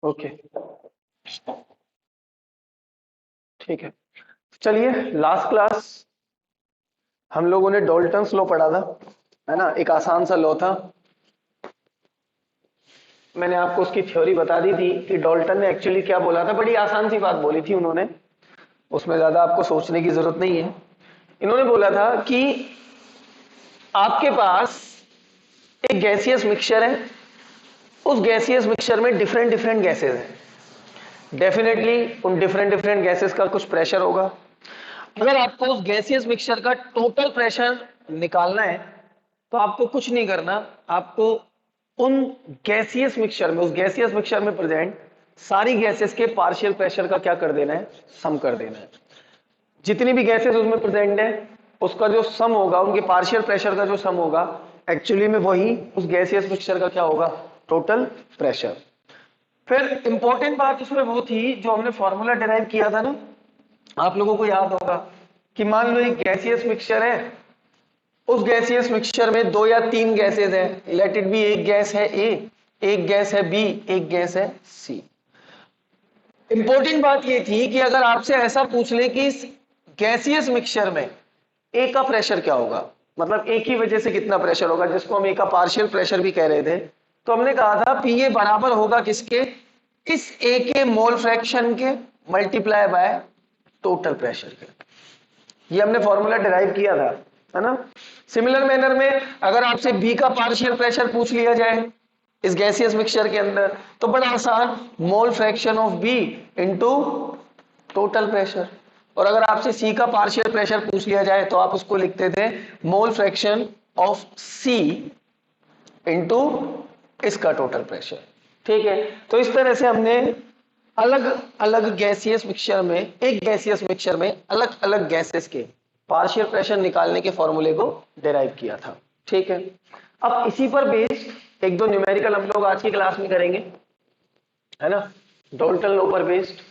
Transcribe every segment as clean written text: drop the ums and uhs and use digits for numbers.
Okay, ठीक है। चलिए, लास्ट क्लास हम लोगों ने डॉल्टन्स लॉ पढ़ा था, है ना। एक आसान सा लॉ था। मैंने आपको उसकी थ्योरी बता दी थी कि डॉल्टन ने एक्चुअली क्या बोला था। बड़ी आसान सी बात बोली थी उन्होंने, उसमें ज्यादा आपको सोचने की जरूरत नहीं है। इन्होंने बोला था कि आपके पास एक गैसियस मिक्सचर है, उस गैसियस मिक्सचर में डिफरेंट डिफरेंट गैसेस हैं। डेफिनेटली उन डिफरेंट डिफरेंट गैसेस का कुछ प्रेशर होगा। अगर आपको उस गैसियस मिक्सचर का टोटल प्रेशर निकालना है तो आपको कुछ नहीं करना, आपको उन गैसियस मिक्सचर में, उस गैसियस मिक्सचर में प्रेजेंट सारी गैसेस के पार्शियल प्रेशर का क्या कर देना है, सम कर देना है। जितनी भी गैसेस उसमें प्रेजेंट है उसका जो सम होगा, उनके पार्शियल प्रेशर का जो सम होगा, एक्चुअली में वही उस गैसियस मिक्सचर का क्या होगा, टोटल प्रेशर। फिर इंपॉर्टेंट बात उसमें वो थी जो हमने फॉर्मूला डिराइव किया था ना, आप लोगों को याद होगा कि मान लो एक गैसियस मिक्सचर है, उस गैसियस मिक्सचर में दो या तीन गैसेस हैं, लेट इट बी, एक गैस है ए, एक गैस है बी, एक गैस है सी। इंपॉर्टेंट बात ये थी कि अगर आपसे ऐसा पूछ ले कि इस गैसियस मिक्सचर में ए का प्रेशर क्या होगा, मतलब ए की वजह से कितना प्रेशर होगा, जिसको हम ए का पार्शियल प्रेशर भी कह रहे थे, तो हमने कहा था पी ए बराबर होगा किसके, इस ए के मोल फ्रैक्शन के मल्टीप्लाई बाय टोटल प्रेशर के। ये हमने फॉर्मूला डिराइव किया था, है ना। सिमिलर मैनर में अगर आपसे बी का पार्शियल प्रेशर पूछ लिया जाए इस गैसियस मिक्सचर के अंदर, तो बड़ा आसान, mole fraction of B into total pressure. और अगर आपसे सी का पार्शियल प्रेशर पूछ लिया जाए तो आप उसको लिखते थे mole fraction of C into इसका टोटल प्रेशर। ठीक है, तो इस तरह से हमने अलग अलग गैसियस मिक्सचर में, एक गैसियस मिक्सचर में अलग अलग गैसेस के पार्शियल प्रेशर निकालने के फॉर्मूले को डिराइव किया था। ठीक है, अब इसी पर बेस्ड एक दो न्यूमेरिकल हम लोग आज की क्लास में करेंगे, है ना, डॉल्टन लॉ पर बेस्ड।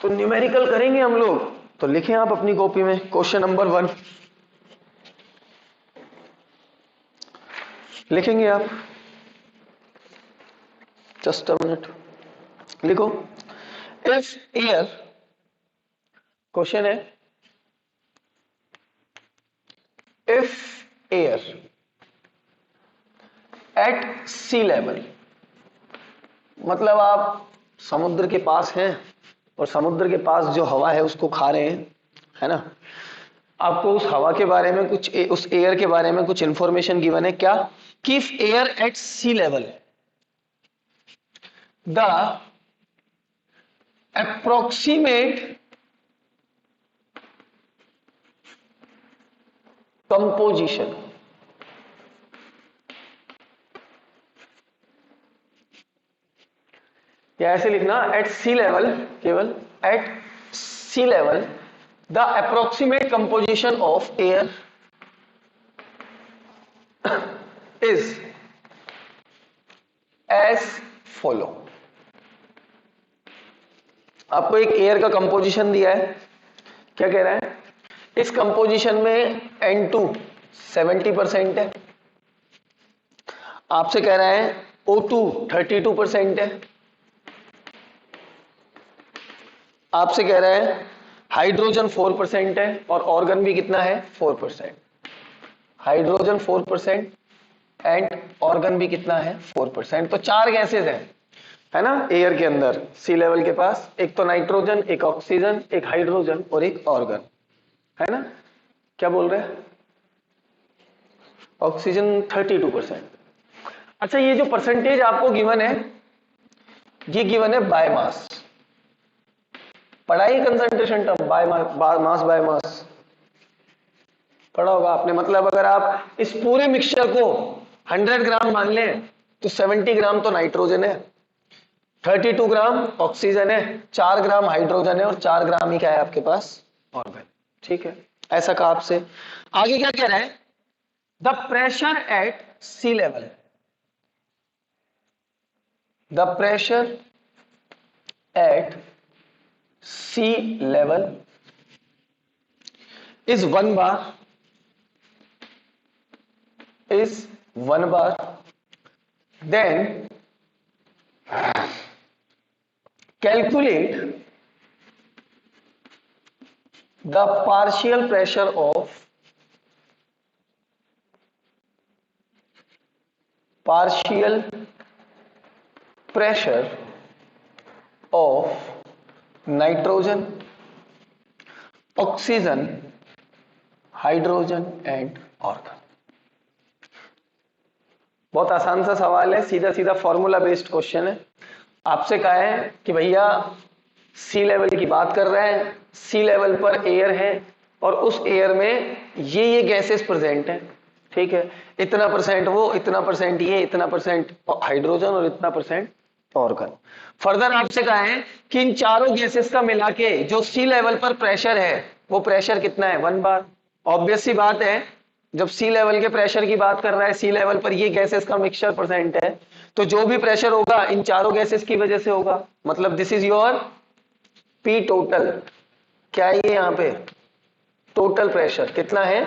तो न्यूमेरिकल करेंगे हम लोग, तो लिखें आप अपनी कॉपी में क्वेश्चन नंबर 1 लिखेंगे आप, जस्ट अ मिनट लिखो। इफ एयर, क्वेश्चन है if air at sea level, मतलब आप समुद्र के पास हैं और समुद्र के पास जो हवा है उसको खा रहे हैं, है ना। आपको उस हवा के बारे में कुछ उस एयर के बारे में कुछ इंफॉर्मेशन गिवन है, क्या कि if air at sea level the approximate composition, या ऐसे लिखना एट सी लेवल, केवल at sea level the approximate composition of air is as follow. आपको एक एयर का कंपोजिशन दिया है, क्या कह रहा है, इस कंपोजिशन में N2 70% है, आपसे कह रहा है O2 32% है, आपसे कह रहा है हाइड्रोजन 4% है, और ऑर्गन भी कितना है, 4%। हाइड्रोजन 4% एंड ऑर्गन भी कितना है, 4%। तो चार गैसेज हैं, है ना, एयर के अंदर सी लेवल के पास, एक तो नाइट्रोजन, एक ऑक्सीजन, एक हाइड्रोजन और एक ऑर्गन, है ना। क्या बोल रहे हैं, ऑक्सीजन 32%। अच्छा, ये जो परसेंटेज आपको गिवन है, ये गिवन है बाय मास। पढ़ाई concentration term, by mass, by mass पढ़ा होगा आपने। मतलब अगर आप इस पूरे मिक्सचर को 100 ग्राम मान लें तो 70 ग्राम तो नाइट्रोजन है, 32 ग्राम ऑक्सीजन है, 4 ग्राम हाइड्रोजन है और 4 ग्राम ही क्या है आपके पास, ऑर्गन। ठीक है, ऐसा कहा आपसे। आगे क्या कह रहा है, the pressure at sea level, the pressure at sea level is 1 bar, is 1 bar, then calculate the partial pressure of nitrogen, oxygen, hydrogen and argon. बहुत आसान सा सवाल है, सीधा सीधा फॉर्मूला बेस्ड क्वेश्चन है। आपसे कहा है कि भैया सी लेवल की बात कर रहे हैं, सी लेवल पर एयर है और उस एयर में ये गैसेस प्रेजेंट हैं, ठीक है, इतना परसेंट वो, इतना परसेंट ये, इतना परसेंट हाइड्रोजन और इतना परसेंट ऑर्गन। फर्दर आपसे कहा है कि इन चारों गैसेस का मिला के जो सी लेवल पर प्रेशर है वो प्रेशर कितना है, 1 बार। ऑब्वियस सी बात है, जब सी लेवल के प्रेशर की बात कर रहा है, सी लेवल पर ये गैसेस का मिक्सचर परसेंट है, तो जो भी प्रेशर होगा इन चारों गैसेस की वजह से होगा। मतलब this is your P total. क्या है ये यहाँ पे टोटल प्रेशर कितना है,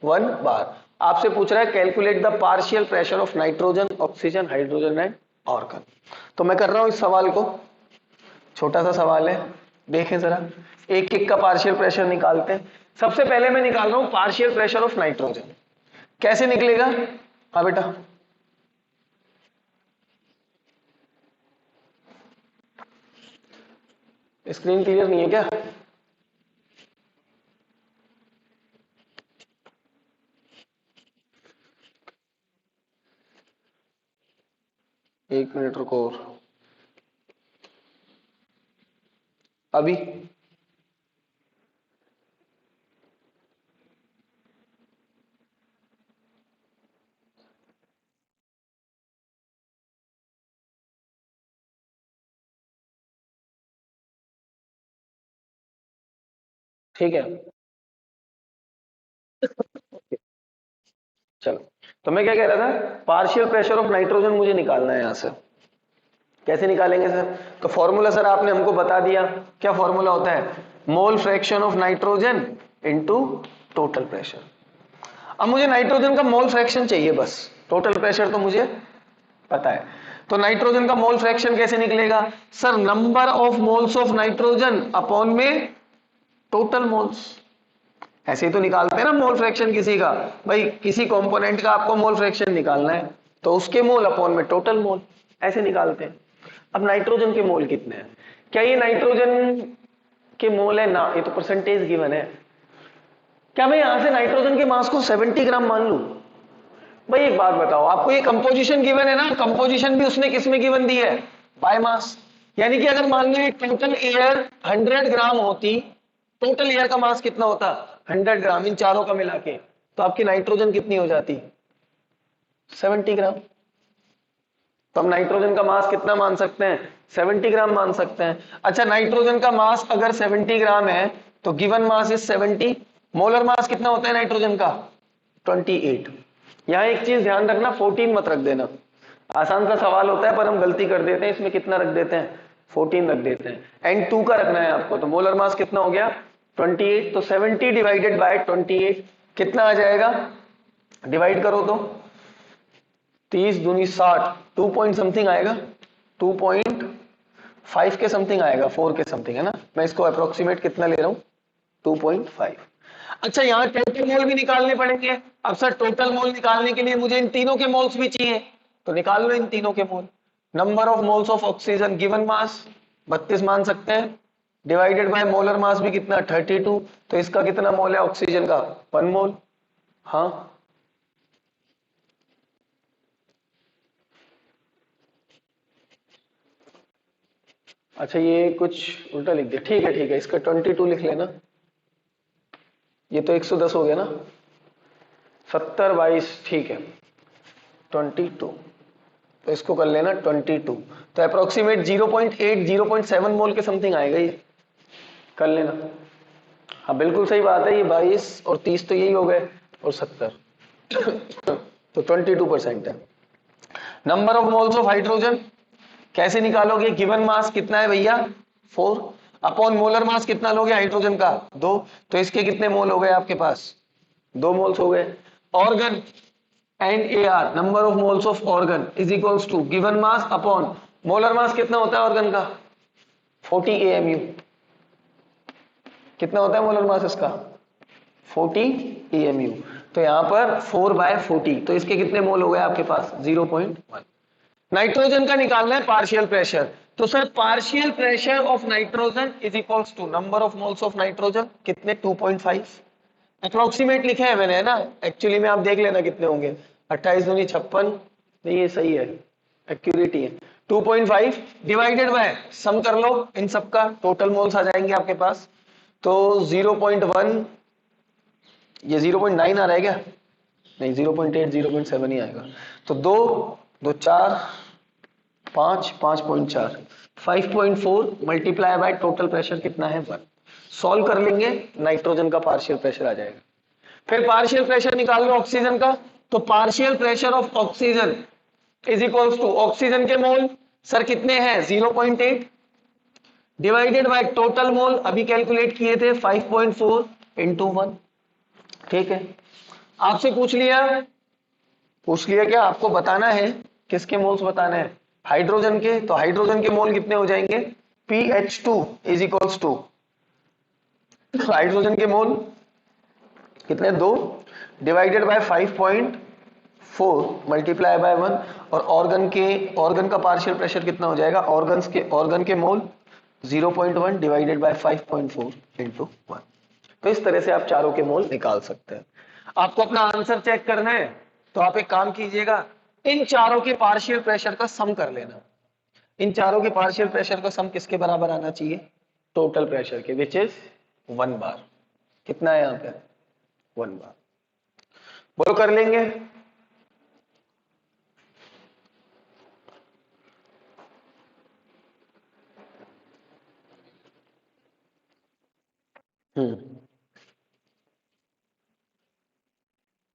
1 बार। आपसे पूछ रहा है calculate the partial pressure of nitrogen, oxygen, hydrogen and organ. तो मैं कर रहा हूं इस सवाल को, छोटा सा सवाल है, देखें जरा, एक एक का पार्शियल प्रेशर निकालते हैं। सबसे पहले मैं निकाल रहा हूं पार्शियल प्रेशर ऑफ नाइट्रोजन। कैसे निकलेगा? हाँ बेटा, स्क्रीन क्लियर नहीं है क्या? एक मिनट रुको, और अभी ठीक है, चलो। तो मैं क्या कह रहा था, पार्शियल प्रेशर ऑफ नाइट्रोजन मुझे निकालना है। यहां से कैसे निकालेंगे सर? तो फॉर्मूला सर आपने हमको बता दिया, क्या फॉर्मूला होता है, मोल fraction of nitrogen into total pressure. अब मुझे नाइट्रोजन का मोल फ्रैक्शन चाहिए बस, टोटल प्रेशर तो मुझे पता है। तो नाइट्रोजन का मोल फ्रैक्शन कैसे निकलेगा sir? Number of moles of nitrogen upon में टोटल मोल्स। ऐसे ही तो निकालते हैं ना मोल फ्रैक्शन किसी का, भाई किसी कंपोनेंट का आपको मोल फ्रैक्शन निकालना है तो उसके मोल अपॉन में टोटल मोल, ऐसे निकालते हैं। अब नाइट्रोजन के मोल कितने हैं? क्या ये नाइट्रोजन के मोल है? ना, ये तो परसेंटेज गिवन है। क्या मैं यहां से नाइट्रोजन के मास को 70 ग्राम मान लूं? भाई एक बात बताओ, आपको ये कंपोजिशन गिवन है ना, कंपोजिशन भी उसने किस में गिवन दी है, बाय मास। यानी कि अगर मान लो टोटल एयर 100 ग्राम होती, टोटल एयर का मास कितना होता, 100 ग्राम, इन चारों का मिला के, तो आपकी नाइट्रोजन कितनी हो जाती, 70 ग्राम। तो हम नाइट्रोजन का मास कितना मान सकते हैं, 70 ग्राम मान सकते हैं। अच्छा, नाइट्रोजन का मास अगर 70 ग्राम है तो given mass is 70, molar mass कितना होता है नाइट्रोजन का, 28। यहां एक चीज ध्यान रखना, 14 मत रख देना, आसान सा सवाल होता है पर हम गलती कर देते हैं, इसमें कितना रख देते हैं, 14 रख देते हैं। एंड 2 का रखना है आपको। तो मोलर मास कितना हो गया, 28। तो 70 डिवाइडेड बाय 28 कितना आ जाएगा, डिवाइड करो तो 30 दूनी 60, 2 पॉइंट समथिंग आएगा, 2.5 के समथिंग आएगा, 4 के समथिंग है ना। मैं इसको अप्रोक्सीमेट कितना ले रहा हूं, 2.5। अच्छा, यहां टोटल मोल भी निकालने पड़ेंगे। अब सर टोटल मोल निकालने के लिए मुझे इन तीनों के मोल्स भी चाहिए, तो निकाल लो इन तीनों के मोल। Number of moles of oxygen given mass 32 मान सकते हैं, डिवाइडेड बाय मोलर मास भी कितना, 32। तो इसका कितना मोल है ऑक्सीजन का, 1 मोल। हाँ, अच्छा ये कुछ उल्टा लिख दिया, ठीक है ठीक है, इसका 22 लिख लेना। ये तो 110 हो गया ना, 70 22, ठीक है 22, तो इसको कर लेना 22। तो अप्रोक्सीमेट 0.8 0.7 मोल के समथिंग आएगा, ये कर लेना। हाँ बिल्कुल सही बात है, ये 22 और 30 तो यही हो गए, और 70 तो 22% है। Number of moles of hydrogen कैसे निकालोगे, गिवन मास कितना है भैया, 4, अपॉन मोलर मास कितना लोगे हाइड्रोजन का, 2। तो इसके कितने मोल हो गए आपके पास, 2 मोल्स हो गए। Argon and AR, number of moles of argon is equals to given mass upon molar mass कितना होता है ऑर्गन का? 40 AMU। कितना होता है मोलर मास इसका? 40 AMU। तो यहां पर 4/40, तो इसके कितने मोल हो गए आपके पास? 0.1। नाइट्रोजन का निकालना है पार्शियल प्रेशर। तो sir partial pressure of nitrogen is equals to number of moles of nitrogen, कितने? 2.5। अप्रोक्सीमेट लिखे हैं मैंने, है ना? एक्चुअली में आप देख लेना कितने होंगे। 28 दूनी 56, नहीं ये सही है, एक्यूरेट ही है। 2.5 डिवाइडेड बाय, सम कर लो इन सबका, टोटल मोल्स आ जाएंगे आपके पास। तो 0.1, ये 0.9 आ रहा है क्या? नहीं, 0.8 0.7 ही आएगा। तो 2 2 4 5 5.4, 5.4 मल्टीप्लाई बाय टोटल प्रेशर कितना है? 1। सॉल्व कर लेंगे, नाइट्रोजन का पार्शियल प्रेशर आ जाएगा। फिर पार्शियल प्रेशर निकाल लो ऑक्सीजन का। तो partial pressure of oxygen is equals to oxygen के मोल सर कितने हैं? 0.8 डिवाइडेड बाय टोटल मोल, अभी कैलकुलेट किए थे 5.4 इंटू 1। ठीक है, आपसे पूछ लिया क्या? आपको बताना है किसके मोल्स बताना है? हाइड्रोजन के। तो हाइड्रोजन के मोल कितने हो जाएंगे? PH2 is equals to, hydrogen के मोल कितने? 2 डिवाइडेड बाय 5.4 मल्टीप्लाई बाय 1। और ऑर्गन का पार्शियल प्रेशर कितना हो जाएगा? ऑर्गन के मोल 0.1 डिवाइडेड बाय 5.4 इंटू 1। तो इस तरह से आप चारों के मोल निकाल सकते हैं। आपको अपना आंसर चेक करना है तो आप एक काम कीजिएगा, इन चारों के पार्शियल प्रेशर का सम कर लेना। इन चारों के पार्शियल प्रेशर का सम किसके बराबर आना चाहिए? टोटल प्रेशर के, विच इज 1 बार। कितना है यहां पे? 1 बार। बोलो कर लेंगे? हम्म।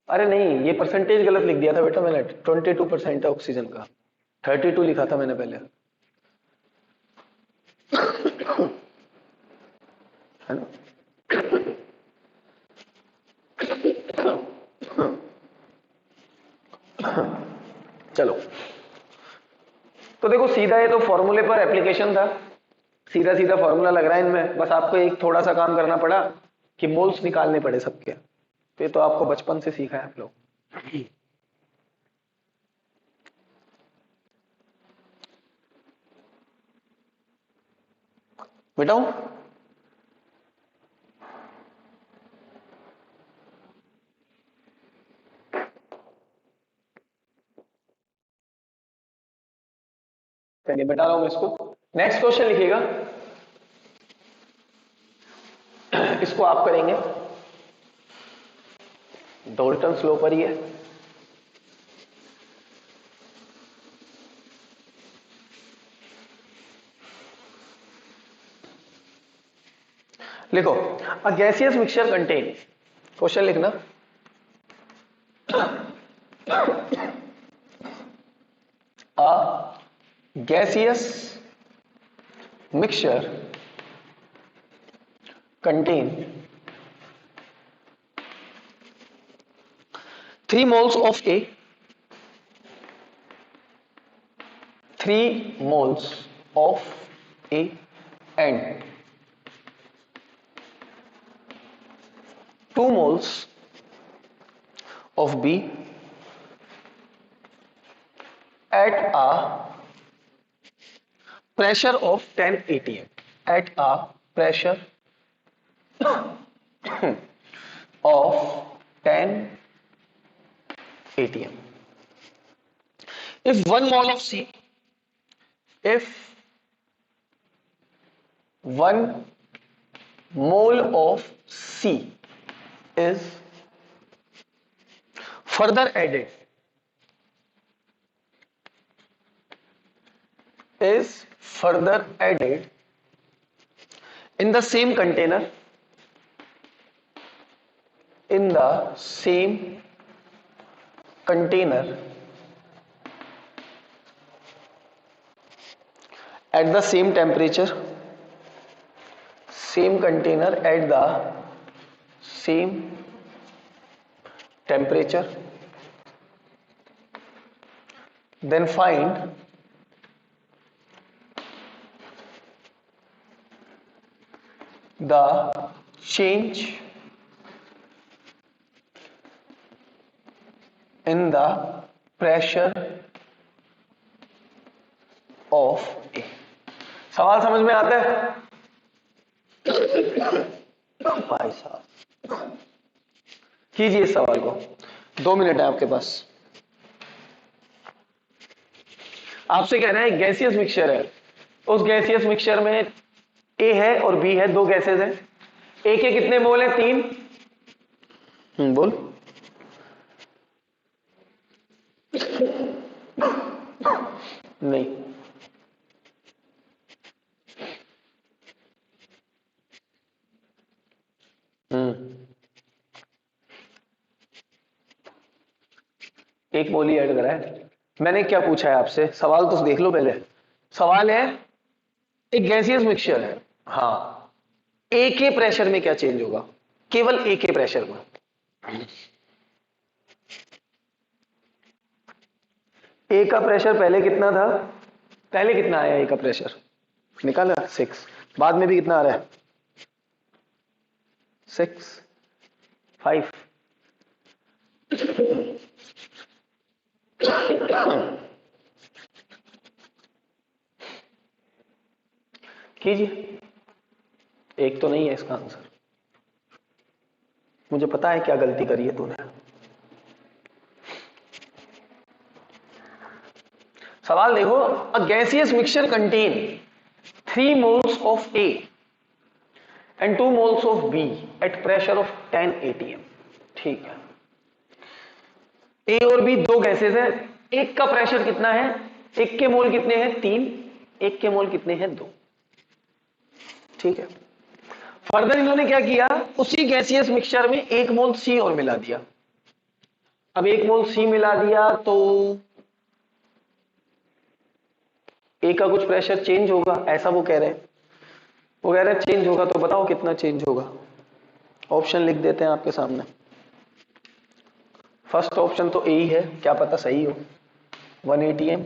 अरे नहीं, ये परसेंटेज गलत लिख दिया था बेटा मैंने। 22% है ऑक्सीजन का, 32 लिखा था मैंने पहले, है ना? चलो, तो देखो सीधा ये तो फॉर्मूले पर एप्लीकेशन था, सीधा सीधा फॉर्मूला लग रहा है इनमें। बस आपको एक थोड़ा सा काम करना पड़ा कि मोल्स निकालने पड़े सबके। तो ये तो आपको बचपन से सीखा है आप लोग। बेटाओ, चलिए बता रहा हूं मैं इसको। नेक्स्ट क्वेश्चन लिखिएगा, इसको आप करेंगे, डॉल्टन लॉ पर ही है। लिखो, a gaseous mixture contain, question लिखना, a gaseous mixture contain 3 moles of A, 3 moles of A and 2 moles of B at a pressure of 10 atm, at a pressure of 10 atm. If 1 mole of C, if 1 mole of C is further added, in the same container, in the same container at the same temperature, same container at the same temperature, then find the change in the pressure of A. सवाल समझ में आता है भाई साहब? कीजिए इस सवाल को, 2 मिनट है आपके पास। आपसे कह रहे हैं गैसियस मिक्सचर है, उस गैसियस मिक्सचर में ए है और बी है, 2 गैसेस हैं। ए के कितने मोल है? 3। बोल। नहीं, एक मोल ही ऐड करा है। मैंने क्या पूछा है आपसे? सवाल तो देख लो पहले। सवाल है एक गैसियस मिक्सचर है, हाँ, ए के प्रेशर में क्या चेंज होगा? केवल ए के प्रेशर में। ए का प्रेशर पहले कितना था? पहले कितना आया ए का प्रेशर? निकाला 6। बाद में भी कितना आ रहा है? 6, 5। कीजिए। एक तो नहीं है इसका आंसर। मुझे पता है क्या गलती करी है तूने। सवाल देखो, अ gaseous mixture contain 3 moles of A and 2 moles of B at pressure of 10 atm। ठीक है, ए और बी 2 गैसेस है, एक का प्रेशर कितना है? एक के मोल कितने हैं? 3। एक के मोल कितने हैं? 2। ठीक है, फर्दर इन्होंने क्या किया? उसी गैसियस मिक्सचर में 1 मोल सी और मिला दिया। अब 1 मोल सी मिला दिया तो ए का कुछ प्रेशर चेंज होगा, ऐसा वो कह रहे हैं। वो कह रहे हैं चेंज होगा, तो बताओ कितना चेंज होगा? ऑप्शन लिख देते हैं आपके सामने। फर्स्ट ऑप्शन तो ए ही है, क्या पता सही हो, 1 atm।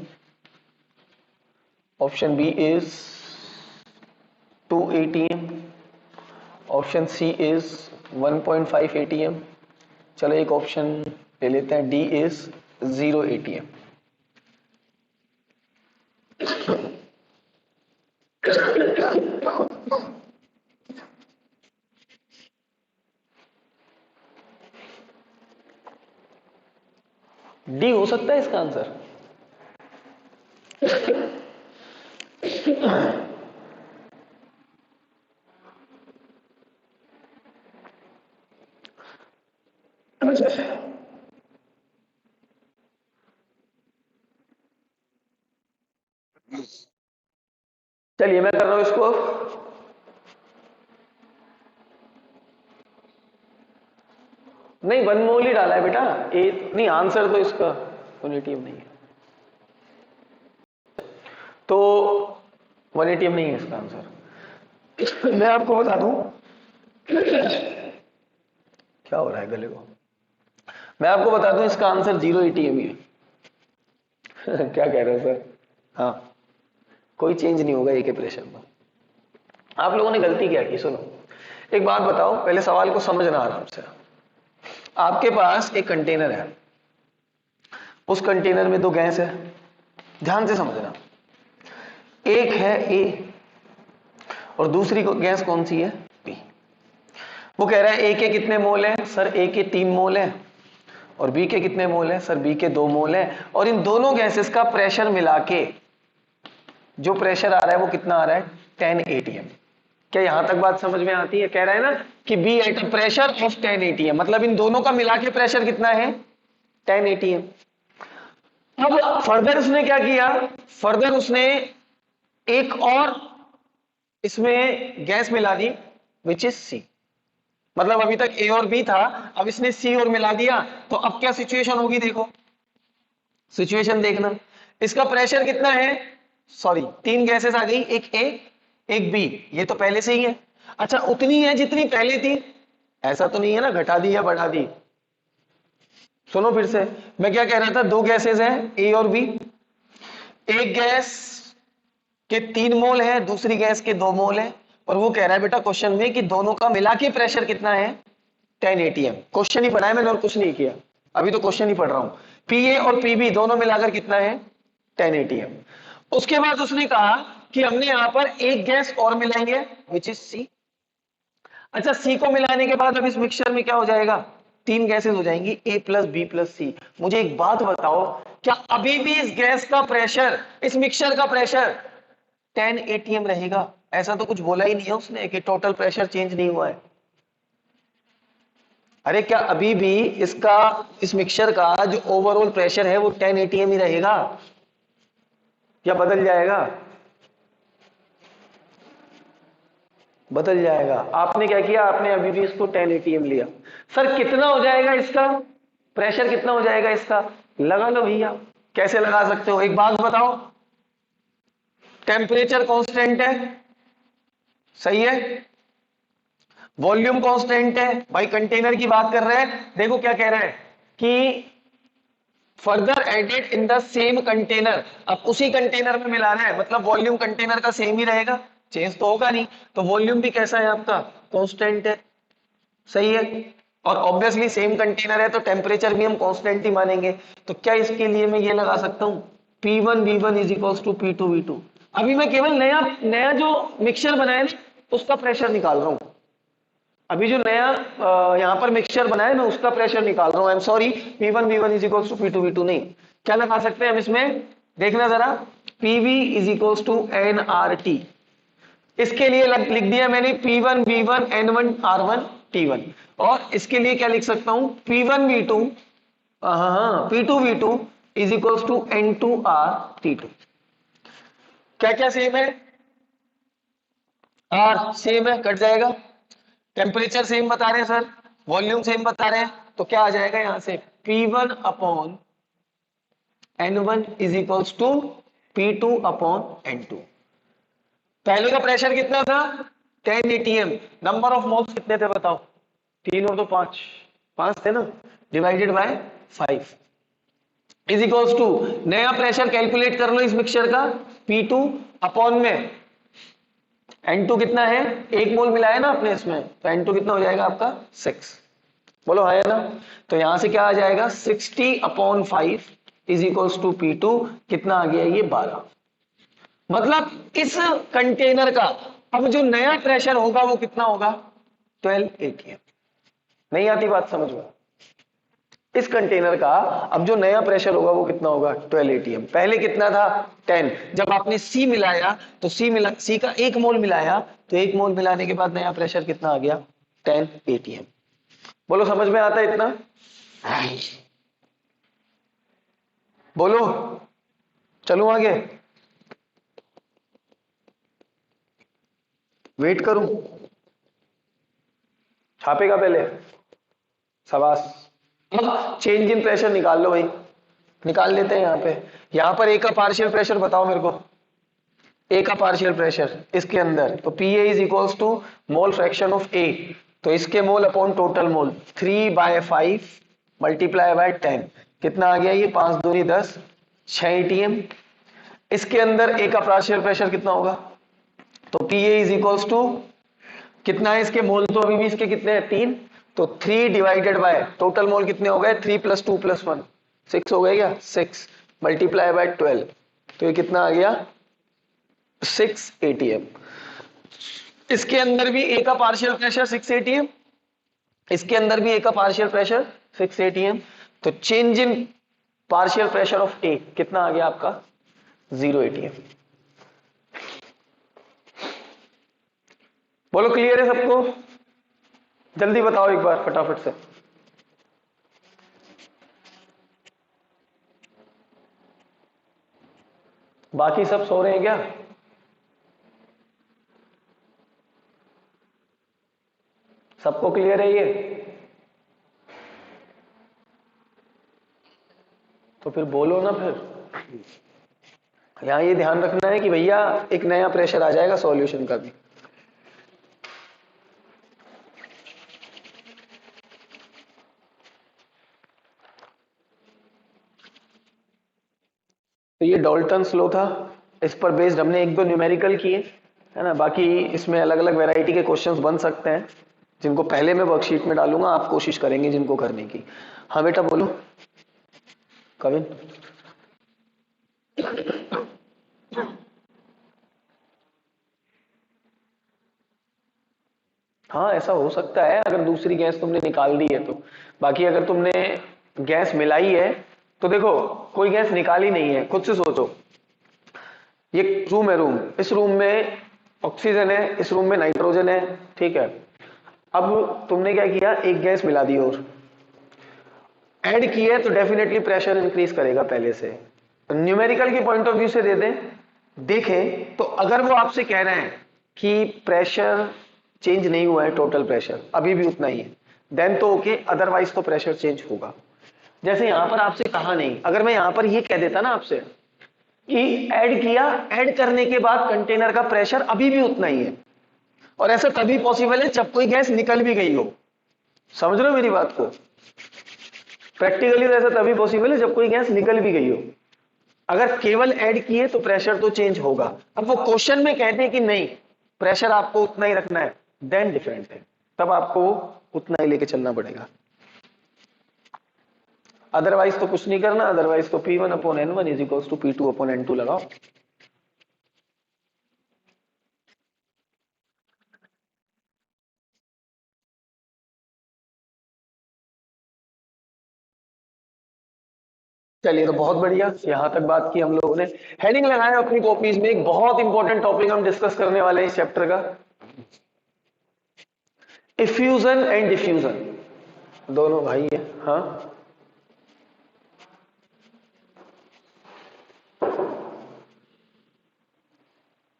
Option B is 2 atm। Option C is 1.5 atm। चलो एक ऑप्शन ले लेते हैं, डी इज 0 atm। डी हो सकता है इसका आंसर? चलिए मैं कर रहा हूं इसको। नहीं, 1 मोल ही डाला है बेटा। ए नहीं, आंसर तो इसका 1 atm नहीं है, तो 1 atm नहीं है इसका आंसर। मैं आपको बता दूं क्या हो रहा है गले को। मैं आपको बता दूं इसका आंसर 0 atm ही है। क्या कह रहे हो सर? हाँ, कोई चेंज नहीं होगा ए के प्रेशर में। आप लोगों ने गलती क्या की? सुनो, एक बात बताओ, पहले सवाल को समझना आराम से। आपके पास एक कंटेनर है, उस कंटेनर में 2 गैस है, ध्यान से समझना। एक है ए और दूसरी गैस कौन सी है? बी। वो कह रहा है ए के कितने मोल है? सर ए के 3 मोल है। और बी के कितने मोल है? सर बी के 2 मोल है। और इन दोनों गैसेस का प्रेशर मिला के जो प्रेशर आ रहा है वो कितना आ रहा है? 10 atm। क्या यहां तक बात समझ में आती है? कह रहा है ना कि B at pressure of 10 atm, मतलब इन दोनों का मिला के प्रेशर कितना है? 10 atm। अब फर्दर उसने क्या किया? फर्दर उसने एक और इसमें गैस मिला दी, विच इज सी। मतलब अभी तक ए और बी था, अब इसने सी और मिला दिया, तो अब क्या सिचुएशन होगी? देखो सिचुएशन देखना। इसका प्रेशर कितना है? सॉरी, 3 गैसेस आ गई, एक ए एक बी, ये तो पहले से ही है। अच्छा, उतनी है जितनी पहले थी? ऐसा तो नहीं है ना, घटा दी या बढ़ा दी। सुनो फिर से, मैं क्या कह रहा था? 2 गैसेस हैं ए और बी। एक गैस के 3 मोल है, दूसरी गैस के 2 मोल है। और वो कह रहा है बेटा क्वेश्चन में कि दोनों का मिला के प्रेशर कितना है 10 एटीएम। क्वेश्चन ही पढ़ा है मैंने और कुछ नहीं किया, अभी तो क्वेश्चन ही पढ़ रहा हूं। पीए और पीबी दोनों मिलाकर कितना है 10 एटीएम। उसके बाद उसने कहा कि हमने यहां पर एक गैस और मिलाएंगे विच इज सी। अच्छा, सी को मिलाने के बाद अब इस मिक्सचर में क्या हो जाएगा, तीन गैसेस हो जाएंगी ए प्लस बी प्लस सी। मुझे एक बात बताओ, क्या अभी भी इस गैस का प्रेशर, इस मिक्सचर का प्रेशर 10 एटीएम रहेगा? ऐसा तो कुछ बोला ही नहीं है उसने कि टोटल प्रेशर चेंज नहीं हुआ है। अरे क्या अभी भी इसका, इस मिक्सचर का जो ओवरऑल प्रेशर है वो 10 एटीएम ही रहेगा या बदल जाएगा? बदल जाएगा। आपने क्या किया, आपने अभी भी इसको 10 एटीएम लिया। सर कितना हो जाएगा इसका प्रेशर, कितना हो जाएगा इसका? लगा लो भैया। कैसे लगा सकते हो, एक बात बताओ। टेम्परेचर कांस्टेंट है, सही है, वॉल्यूम कांस्टेंट है, भाई कंटेनर की बात कर रहे हैं। देखो क्या कह रहा है कि further added in the same container, अब उसी कंटेनर में मिलाना है, मतलब वॉल्यूम कंटेनर का सेम ही रहेगा, चेंज तो होगा नहीं। तो वॉल्यूम भी कैसा है आपका, कांस्टेंट है, सही है। और ऑब्वियसली सेम कंटेनर है तो टेम्परेचर भी हम कांस्टेंट ही मानेंगे। तो क्या इसके लिए मैं ये लगा सकता हूं P1V1 is equals to P2V2। अभी मैं केवल नया नया जो मिक्सचर बनाया ना उसका प्रेशर निकाल रहा हूं। अभी जो नया यहां पर मिक्सचर बनाया मैं उसका प्रेशर निकाल रहा हूं। I am sorry, P1V1 is equals to P2V2 नहीं। क्या लगा सकते हैं हम इसमें, देखना जरा, PV is equals to nRT। इसके लिए लिख दिया मैंने P1V1 N1 R1 T1। और इसके लिए क्या लिख सकता हूं, P1V2 हाँ P2V2 is equals to N2R T2। क्या क्या सेम है, R सेम है, कट जाएगा। टेम्परेचर सेम बता रहे हैं सर, वॉल्यूम सेम बता रहे हैं, तो क्या आ जाएगा यहां से P1 upon N1 is equals to P2 upon N2। पहले का प्रेशर कितना था 10 एटीएम, नंबर ऑफ मोल्स कितने थे बताओ, 3 और 2 5, 5 थे ना, divided by 5 is equals to, नया प्रेशर कैलकुलेट कर लो इस मिक्सचर का, P2 अपॉन में N2 कितना है, एक मोल मिलाया ना आपने इसमें, तो N2 कितना हो जाएगा आपका 6। बोलो हाँ है ना। तो यहां से क्या आ जाएगा 60 upon 5 is equals to P2, कितना आ गया ये 12। मतलब इस कंटेनर का अब जो नया प्रेशर होगा वो कितना होगा 12 एटीएम। नहीं आती बात समझ में, इस कंटेनर का अब जो नया प्रेशर होगा वो कितना होगा 12 एटीएम। पहले कितना था 10। जब आपने सी मिलाया तो सी का एक मोल मिलाया, तो एक मोल मिलाने के बाद नया प्रेशर कितना आ गया 10 एटीएम। बोलो समझ में आता है इतना, बोलो चलूं आगे, वेट करूं, छापेगा पहले, शाबाश। अब चेंज इन प्रेशर निकाल लो भाई, निकाल लेते हैं। यहां पर ए का पार्शियल प्रेशर बताओ मेरे को, ए का पार्शियल प्रेशर इसके अंदर, तो P A is equals to mole fraction of A, तो इसके mole upon total mole 3/5 multiply by 10, कितना आ गया ये 5 दूनी 10, 6 एटीएम। इसके अंदर ए का पार्शियल प्रेशर कितना होगा, तो P A is equals to कितना है, इसके मोल तो अभी भी इसके कितने हैं 3, तो 3 डिवाइडेड बाय टोटल मोल कितने हो गए 3 + 2 + 1 6 हो गए क्या, 6 मल्टीप्लाई बाय 12, तो ये कितना आ गया 6 एटीएम। इसके अंदर भी ए का पार्शियल प्रेशर 6 एटीएम, इसके अंदर भी ए का पार्शियल प्रेशर 6 एटीएम, तो change in partial pressure of A कितना आ गया आपका 0 एटीएम। बोलो क्लियर है सबको, जल्दी बताओ एक बार फटाफट से। बाकी सब सो रहे हैं क्या, सबको क्लियर है ये, तो फिर बोलो ना फिर। यहां ये ध्यान रखना है कि भैया एक नया प्रेशर आ जाएगा सॉल्यूशन का भी। तो ये डाल्टन्स लॉ था, इस पर बेस्ड हमने एक दो न्यूमेरिकल किए, है ना। बाकी इसमें अलग अलग वैरायटी के क्वेश्चंस बन सकते हैं, जिनको पहले मैं वर्कशीट में डालूंगा, आप कोशिश करेंगे जिनको करने की। हाँ बेटा बोलो कविन। हाँ ऐसा हो सकता है अगर दूसरी गैस तुमने निकाल दी है तो। बाकी अगर तुमने गैस मिलाई है तो देखो, कोई गैस निकाली नहीं है, खुद से सोचो। ये रूम है, रूम, इस रूम में ऑक्सीजन है, इस रूम में नाइट्रोजन है, ठीक है। अब तुमने क्या किया, एक गैस मिला दी और ऐड की है, तो डेफिनेटली प्रेशर इंक्रीज करेगा पहले से। न्यूमेरिकल के पॉइंट ऑफ व्यू से दे दें, देखें तो अगर वो आपसे कह रहे हैं कि प्रेशर चेंज नहीं हुआ है, टोटल प्रेशर अभी भी उतना ही है, देन तो ओके, अदरवाइज तो प्रेशर चेंज होगा। जैसे यहां पर आपसे कहा नहीं, अगर मैं यहां पर ये कह देता ना आपसे कि ऐड किया, ऐड करने के बाद कंटेनर का प्रेशर अभी भी उतना ही है, और ऐसा तभी पॉसिबल है जब कोई गैस निकल भी गई हो। समझ रहे हो मेरी बात को? प्रैक्टिकली तो ऐसा तभी पॉसिबल है जब कोई गैस निकल भी गई हो। अगर केवल ऐड किए तो प्रेशर तो चेंज होगा। अब वो क्वेश्चन में कहते हैं कि नहीं, प्रेशर आपको उतना ही रखना है, देन डिफरेंट है, तब आपको उतना ही लेके चलना पड़ेगा। अदरवाइज तो कुछ नहीं करना, अदरवाइज तो P1/N1 is equals to P2/N2 लगाओ। चलिए तो बहुत बढ़िया, यहां तक बात की हम लोगों ने। हेडिंग लगाया अपनी कॉपीज में, एक बहुत इंपॉर्टेंट टॉपिक हम डिस्कस करने वाले हैं इस चैप्टर का, इफ्यूजन एंड डिफ्यूजन, दोनों भाई है। हाँ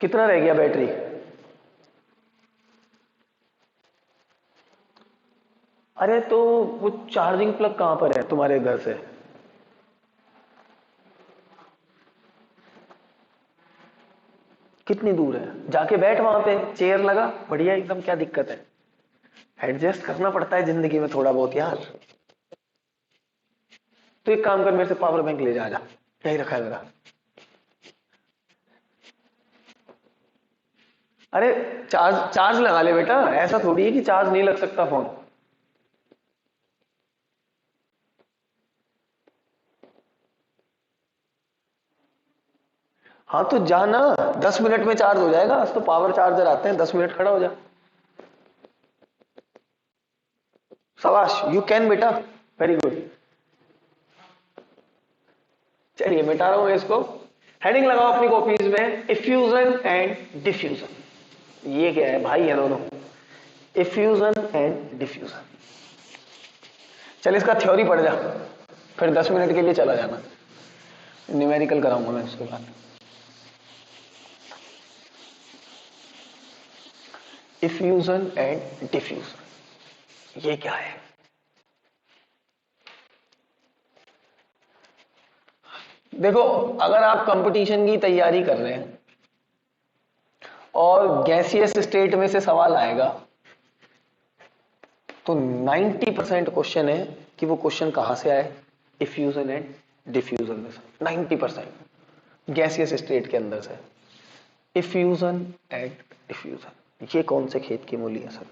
कितना रह गया बैटरी? अरे तो वो चार्जिंग प्लग कहां पर है तुम्हारे घर से? कितनी दूर है? जाके बैठ वहां पे, चेयर लगा बढ़िया एकदम, क्या दिक्कत है? एडजस्ट करना पड़ता है जिंदगी में थोड़ा बहुत यार। तो एक काम कर, मेरे से पावर बैंक ले जा, यही रखा है मेरा। अरे चार्ज चार्ज लगा ले बेटा, ऐसा थोड़ी है कि चार्ज नहीं लग सकता फोन। हाँ तो जाना, 10 मिनट में चार्ज हो जाएगा, आज तो पावर चार्जर आते हैं, 10 मिनट खड़ा हो जा। शाबाश, यू कैन बेटा, वेरी गुड। चलिए मिटा रहा हूं इसको। हेडिंग लगाओ अपनी कॉपीज में, इफ्यूजन एंड डिफ्यूजन। ये क्या है भाई, है दोनों, इफ्यूजन एंड डिफ्यूजन। चल इसका थ्योरी पढ़ जा, फिर 10 मिनट के लिए चला जाना, न्यूमेरिकल कराऊंगा मैं उसके बाद। इफ्यूजन एंड डिफ्यूजन, ये क्या है? देखो, अगर आप कंपटीशन की तैयारी कर रहे हैं और गैसियस स्टेट में से सवाल आएगा, तो 90% क्वेश्चन है कि वो क्वेश्चन कहां से आए, इफ्यूजन एंड डिफ्यूजन में से। 90% गैसियस स्टेट के अंदर से। इफ्यूजन एंड डिफ्यूजन, ये कौन से खेत की मूली है सर?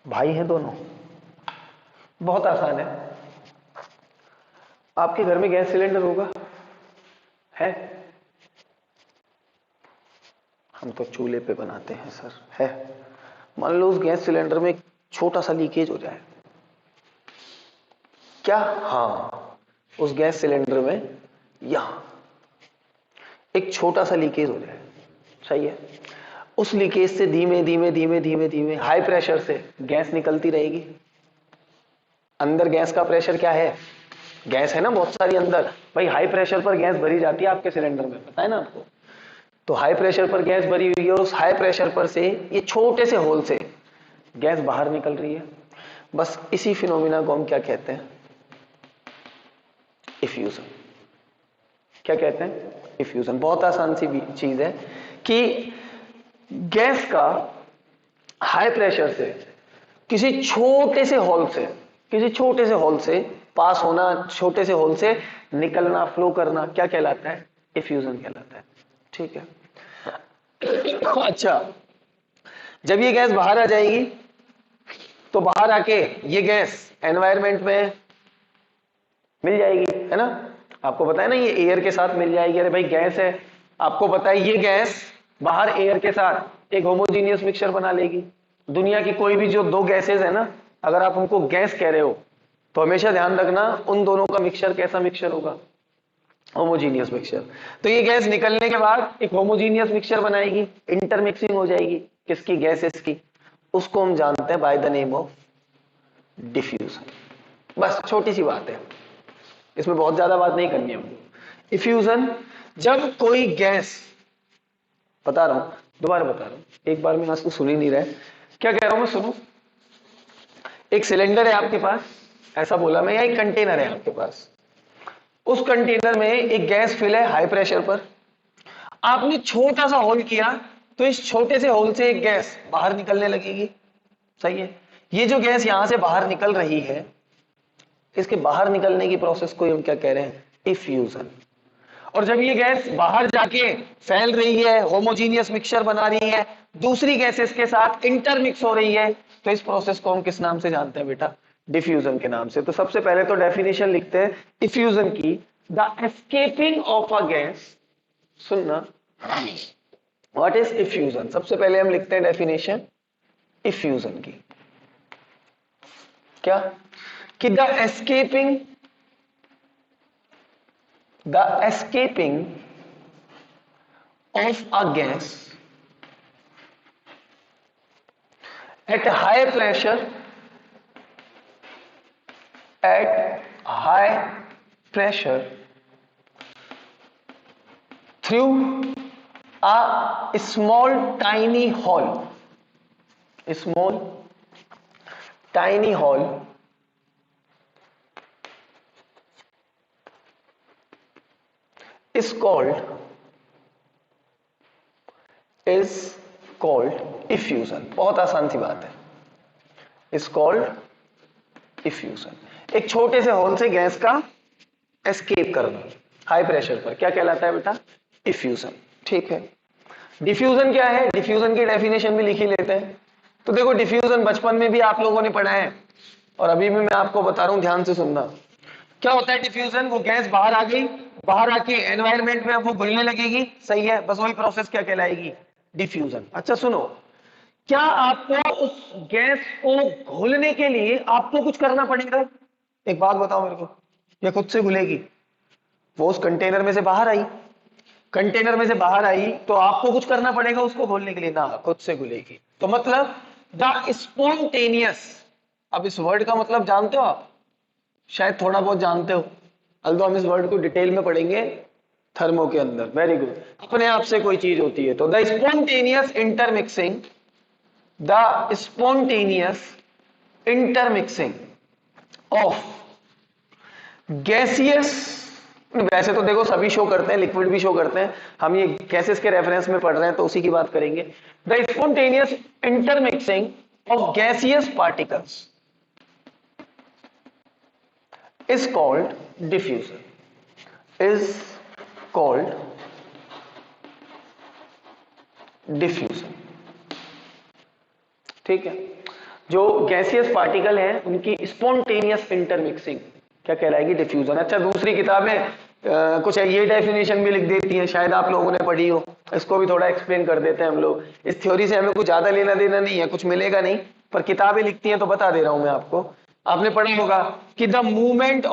भाई हैं दोनों, बहुत आसान है। आपके घर में गैस सिलेंडर होगा, है? हम तो चूल्हे पे बनाते हैं सर, है। मान लो उस गैस सिलेंडर में एक छोटा सा लीकेज हो जाए, क्या? हाँ, उस गैस सिलेंडर में यहां एक छोटा सा लीकेज हो जाए, सही है। उस लीकेज से धीमे धीमे धीमे धीमे धीमे हाई प्रेशर से गैस निकलती रहेगी। अंदर गैस का प्रेशर क्या है? गैस है ना बहुत सारी अंदर, भाई हाई प्रेशर पर गैस भरी जाती है आपके सिलेंडर में, पता है ना आपको। तो हाई प्रेशर पर गैस भरी हुई है और उस हाई प्रेशर पर से ये छोटे से होल से गैस बाहर निकल रही है। बस इसी फिनोमिना को हम क्या कहते हैं? इफ्यूजन। क्या कहते हैं? इफ्यूजन। बहुत आसान सी चीज है कि गैस का हाई प्रेशर से किसी छोटे से होल से पास होना, छोटे से होल से निकलना, फ्लो करना, क्या कहलाता है? इफ्यूजन कहलाता है, ठीक है। अच्छा, जब ये गैस बाहर आ जाएगी तो बाहर आके ये गैस एनवायरमेंट में मिल जाएगी, है ना। आपको पता है ना, ये एयर के साथ मिल जाएगी। अरे भाई गैस है, आपको पता है ये गैस बाहर एयर के साथ एक होमोजीनियस मिक्सचर बना लेगी। दुनिया की कोई भी जो दो गैसेज है ना, अगर आप उनको गैस कह रहे हो तो हमेशा ध्यान रखना उन दोनों का मिक्सचर कैसा मिक्सचर होगा, होमोजीनियस मिक्सचर। तो ये गैस निकलने के बाद एक होमोजीनियस मिक्सचर बनाएगी, इंटरमिक्सिंग हो जाएगी किसकी, गैसेस की। उसको हम जानते हैं by the name of diffusion. बस छोटी सी बात है, इसमें बहुत ज्यादा बात नहीं करनी है। डिफ्यूजन, जब कोई गैस, बता रहा हूं, दोबारा बता रहा हूं, एक बार में आज तो सुन ही नहीं रहे क्या कह रहा हूं मैं, सुनो। एक सिलेंडर है आपके पास, ऐसा बोला मैं, या एक कंटेनर है आपके पास। उस कंटेनर में एक गैस फिल है हाई प्रेशर पर। आपने छोटा सा होल किया तो इस छोटे से होल से एक गैस बाहर निकलने लगेगी, सही है। ये जो गैस यहां से बाहर निकल रही है, इसके बाहर निकलने की प्रोसेस को हम क्या कह रहे हैं, डिफ्यूजन। और जब ये गैस बाहर जाके फैल रही है, होमोजीनियस मिक्सचर बना रही है, दूसरी गैसेस के साथ इंटरमिक्स हो रही है, तो इस प्रोसेस को हम किस नाम से जानते हैं बेटा, डिफ्यूजन के नाम से। तो सबसे पहले तो डेफिनेशन लिखते हैं डिफ्यूजन की, the escaping of a gas, सुनना, व्हाट इज डिफ्यूजन। सबसे पहले हम लिखते हैं डेफिनेशन डिफ्यूजन की, क्या, कि the escaping of a gas at high pressure through a small tiny hole is called diffusion। बहुत आसान सी बात है, is called diffusion। एक छोटे से होल से गैस का एस्केप करना हाई प्रेशर पर क्या कहलाता है बेटा, डिफ्यूजन। ठीक है, डिफ्यूजन क्या है, डिफ्यूजन की डेफिनेशन भी लिख ही लेते हैं। तो देखो डिफ्यूजन बचपन में भी आप लोगों ने पढ़ा है और अभी भी मैं आपको बता रहा हूं, ध्यान से सुनना। क्या होता है डिफ्यूजन, वो गैस बाहर आ गई, बाहर आके एनवायरमेंट में अब वो घुलने लगेगी, सही है, बस वही प्रोसेस क्या कहलाएगी, डिफ्यूजन। अच्छा सुनो, क्या आपको उस गैस को घुलने के लिए आपको कुछ करना पड़ेगा, एक बात बताओ मेरे को, या खुद से घुलेगी। वो उस कंटेनर में से बाहर आई, कंटेनर में से बाहर आई तो आपको कुछ करना पड़ेगा उसको घोलने के लिए, ना, खुद से घुलेगी। तो मतलब द स्पॉन्टेनियस, अब इस वर्ड का मतलब जानते हो आप, शायद थोड़ा बहुत जानते हो, अल्दो हम इस वर्ड को डिटेल में पढ़ेंगे थर्मो के अंदर। वेरी गुड, अपने आप से कोई चीज होती है तो the spontaneous intermixing, the spontaneous intermixing of gaseous, वैसे तो देखो सभी शो करते हैं, लिक्विड भी शो करते हैं, हम ये गैसेस के रेफरेंस में पढ़ रहे हैं तो उसी की बात करेंगे। The spontaneous intermixing of gaseous particles is called diffusion, is called diffusion। ठीक है, जो गैसियस पार्टिकल हैं उनकी स्पॉन्टेनियस इंटरमिक्सिंग क्या कहलाएगी, डिफ्यूजन। अच्छा दूसरी किताबें कुछ ये डेफिनेशन भी लिख देती हैं, शायद आप लोगों ने पढ़ी हो, इसको भी थोड़ा एक्सप्लेन कर देते हैं हम लोग। इस थ्योरी से हमें कुछ ज्यादा लेना देना नहीं है, कुछ मिलेगा नहीं, पर किताबें लिखती हैं तो बता दे रहा हूं मैं आपको। आपने पढ़ा होगा कि the movement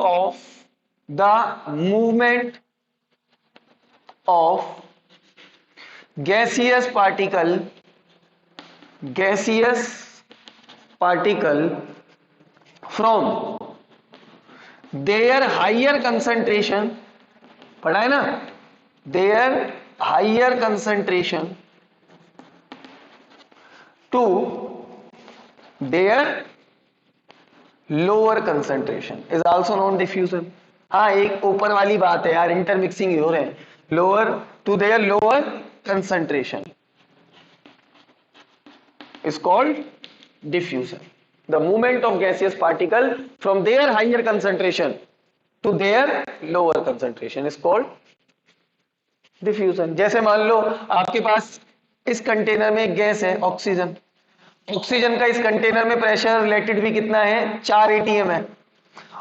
of gaseous particle from their higher concentration, पढ़ा है ना, their higher concentration to their lower concentration is also known diffusion. हाँ एक ऊपर वाली बात है यार, इंटरमिक्सिंग हो रहे हैं, lower to their lower concentration is called diffusion। The movement of gaseous particle from their higher concentration to their lower concentration is called diffusion. जैसे मान लो आपके पास इस कंटेनर में एक गैस है ऑक्सीजन, ऑक्सीजन का इस कंटेनर में प्रेशर रिलेटेड भी कितना है, 4 एटीएम है,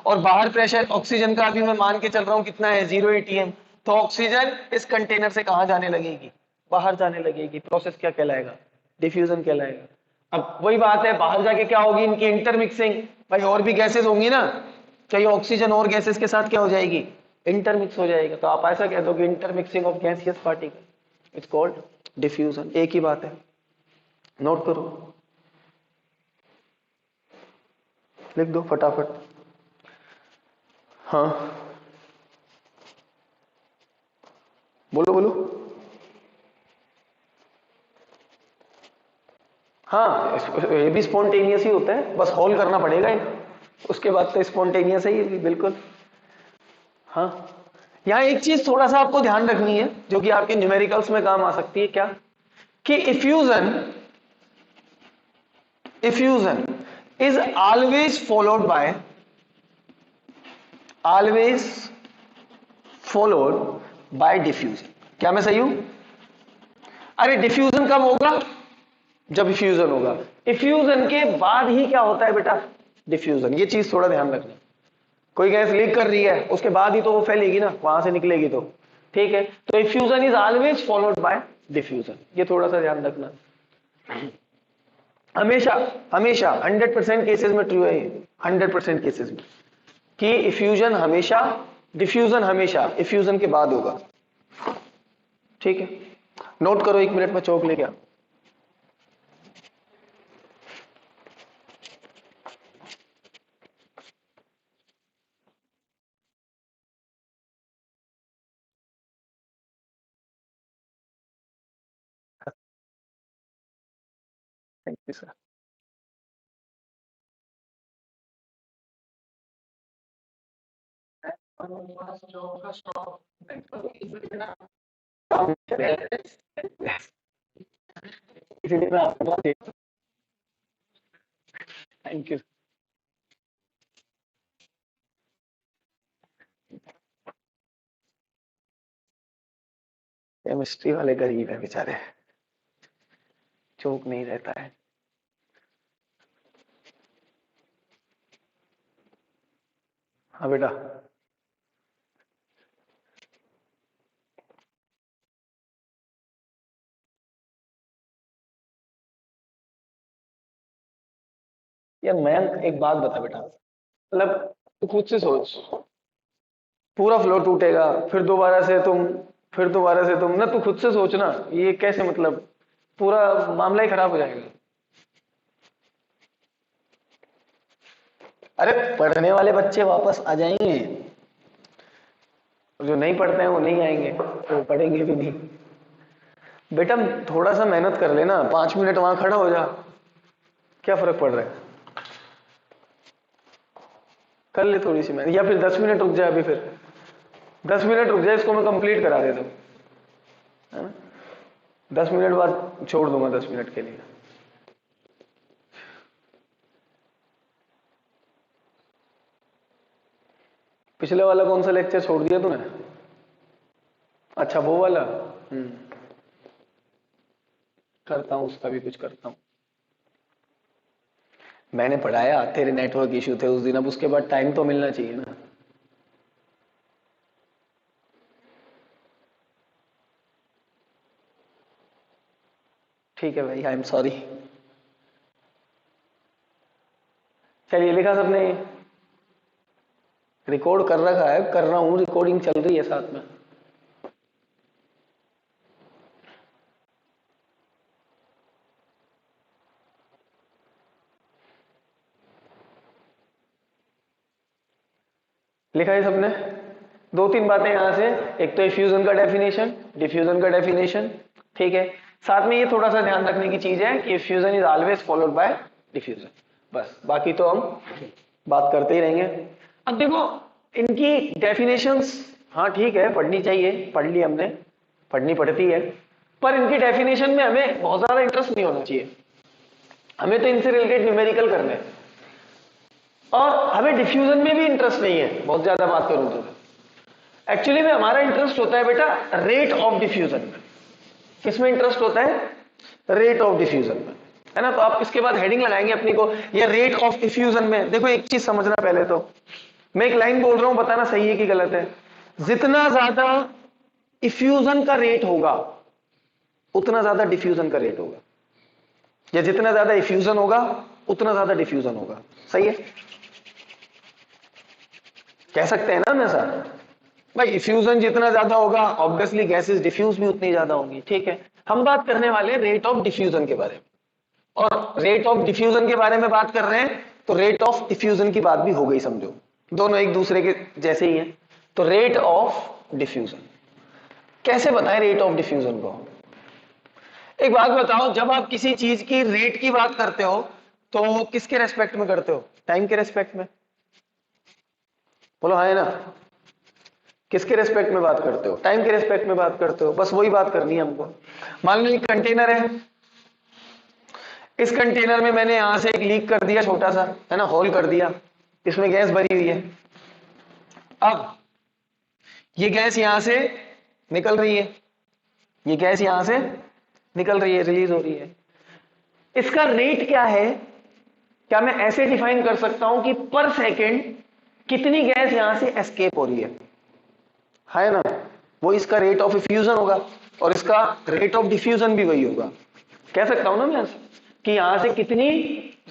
और बाहर प्रेशर ऑक्सीजन का अभी मैं मान के चल रहा हूं कितना है, 0 एटीएम। तो ऑक्सीजन इस कंटेनर से कहां जाने लगेगी, बाहर जाने लगेगी। प्रोसेस क्या कहलाएगा, डिफ्यूजन कहलाएगा। अब वही बात है, बाहर जाके क्या होगी, इनकी इंटरमिक्सिंग। भाई और भी गैसेस होंगी ना, चाहिए ऑक्सीजन और गैसेस के साथ क्या हो जाएगी, इंटरमिक्स हो जाएगा। तो आप ऐसा कह दो कि intermixing of gaseous particle it's called diffusion. एक ही बात है, नोट करो, लिख दो फटाफट। हाँ बोलो बोलो। हाँ ये भी स्पॉन्टेनियस ही होता है, बस होल करना पड़ेगा ही, उसके बाद तो स्पॉन्टेनियस है ये बिल्कुल। हाँ यहाँ एक चीज थोड़ा सा आपको ध्यान रखनी है जो कि आपके न्यूमेरिकल्स में काम आ सकती है, क्या कि effusion is always followed by diffusion. क्या मैं सही हूं? अरे डिफ्यूजन कब होगा, जब इफ्यूजन होगा। इफ्यूजन के बाद ही क्या होता है बेटा, डिफ्यूजन। ये चीज थोड़ा ध्यान रखना। कोई गैस लीक कर रही है, उसके बाद ही तो वो फैलेगी ना, वहां से निकलेगी तो, ठीक है। तो effusion is always followed by diffusion, ये थोड़ा सा ध्यान रखना। हमेशा हमेशा 100% केसेस में ट्रू है ये, 100% केसेस में, कि इफ्यूजन हमेशा, डिफ्यूजन हमेशा इफ्यूजन के बाद होगा। ठीक है, नोट करो, 1 मिनट में चौक लेके आओ। Thank you sir. इसलिए मैं आपको बहुत थैंक यू। केमिस्ट्री वाले गरीब है बेचारे, चौक नहीं रहता है। हाँ बेटा, यार मैं एक बात बता बेटा, मतलब तू खुद से सोच, पूरा फ्लो टूटेगा, फिर दोबारा से तुम, फिर दोबारा से तुम ना, तू खुद से सोच ना, ये कैसे, मतलब पूरा मामला ही खराब हो जाएगा। अरे पढ़ने वाले बच्चे वापस आ जाएंगे, जो नहीं पढ़ते हैं वो नहीं आएंगे, तो पढ़ेंगे भी नहीं। बेटा थोड़ा सा मेहनत कर लेना, 5 मिनट वहां खड़ा हो जा, क्या फर्क पड़ रहा है, कर ले थोड़ी सी मेहनत, या फिर 10 मिनट रुक जाए, अभी फिर 10 मिनट रुक जाए, इसको मैं कंप्लीट करा देता हूँ, है ना। 10 मिनट बाद छोड़ दूंगा, 10 मिनट के लिए। पिछले वाला कौन सा लेक्चर छोड़ दिया तूने? अच्छा वो वाला, करता हूँ, उसका भी कुछ करता हूँ। मैंने पढ़ाया, तेरे नेटवर्क इशू थे उस दिन, अब उसके बाद टाइम तो मिलना चाहिए ना। ठीक है भाई, आई एम सॉरी। चलिए, लिखा सबने? रिकॉर्ड कर रखा है, कर रहा हूं, रिकॉर्डिंग चल रही है साथ में। लिखा है सबने? 2-3 बातें यहां से, एक तो इफ्यूजन का डेफिनेशन, डिफ्यूजन का डेफिनेशन, ठीक है। साथ में ये थोड़ा सा ध्यान रखने की चीज है कि effusion is always followed by diffusion, बस। बाकी तो हम बात करते ही रहेंगे। अब देखो इनकी डेफिनेशंस, हाँ ठीक है, पढ़नी चाहिए, पढ़ ली हमने, पढ़नी पड़ती है, पर इनकी डेफिनेशन में हमें बहुत ज्यादा इंटरेस्ट नहीं होना चाहिए। हमें तो इनसे रिलेटेड न्यूमेरिकल करना है, और हमें डिफ्यूजन में भी इंटरेस्ट नहीं है, बहुत ज्यादा बात करूं तो। एक्चुअली में हमारा इंटरेस्ट होता है बेटा रेट ऑफ डिफ्यूजन में। किसमें इंटरेस्ट होता है? रेट ऑफ डिफ्यूजन में, है ना। तो आप इसके बाद हेडिंग लगाएंगे अपनी को, ये रेट ऑफ डिफ्यूजन में। देखो एक चीज समझना पहले तो, मैं एक लाइन बोल रहा हूं, बताना सही है कि गलत है। जितना ज्यादा इफ्यूजन का रेट होगा उतना ज्यादा डिफ्यूजन का रेट होगा, या जितना ज्यादा इफ्यूजन होगा उतना ज्यादा डिफ्यूजन होगा। सही है? कह सकते हैं ना हमेशा भाई, इफ्यूजन जितना ज्यादा होगा ऑब्वियसली गैसेस डिफ्यूज भी उतनी ज्यादा होंगी। ठीक है, हम बात करने वाले हैं रेट ऑफ डिफ्यूजन के बारे में, और रेट ऑफ डिफ्यूजन के बारे में बात कर रहे हैं तो रेट ऑफ डिफ्यूजन की बात भी हो गई, समझो दोनों एक दूसरे के जैसे ही हैं। तो रेट ऑफ डिफ्यूजन कैसे बताएं रेट ऑफ डिफ्यूजन को? एक बात बताओ, जब आप किसी चीज की रेट की बात करते हो तो किसके रेस्पेक्ट में करते हो? टाइम के रेस्पेक्ट में। बोलो हाँ है ना? किसके रेस्पेक्ट में बात करते हो? टाइम के रेस्पेक्ट में बात करते हो। बस वही बात करनी है हमको। मान लो एक कंटेनर है, इस कंटेनर में मैंने यहां से एक लीक कर दिया, छोटा सा, है ना, होल कर दिया, इसमें गैस भरी हुई है। अब ये गैस यहां से निकल रही है, ये गैस यहां से निकल रही है, रिलीज हो रही है। इसका रेट क्या है? क्या मैं ऐसे डिफाइन कर सकता हूं कि पर सेकेंड कितनी गैस यहां से एस्केप हो रही है ना? वो इसका रेट ऑफ इफ्यूजन होगा, और इसका रेट ऑफ डिफ्यूजन भी वही होगा। कह सकता हूं ना मैं कि यहां से कितनी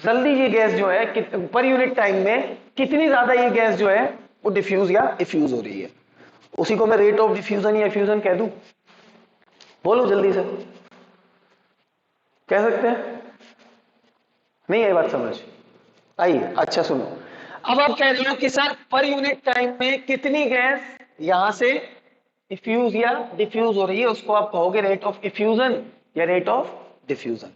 जल्दी ये गैस जो है पर यूनिट टाइम में कितनी ज्यादा ये गैस जो है वो डिफ्यूज या इफ्यूज हो रही है, उसी को मैं रेट ऑफ डिफ्यूजन या इफ्यूजन कह दूं। बोलो जल्दी से, कह सकते हैं? नहीं आई बात समझ आई? अच्छा सुनो, अब आप कह रहे हो कि सर पर यूनिट टाइम में कितनी गैस यहां से इफ्यूज या डिफ्यूज हो रही है, उसको आप कहोगे रेट ऑफ इफ्यूजन या रेट ऑफ डिफ्यूजन।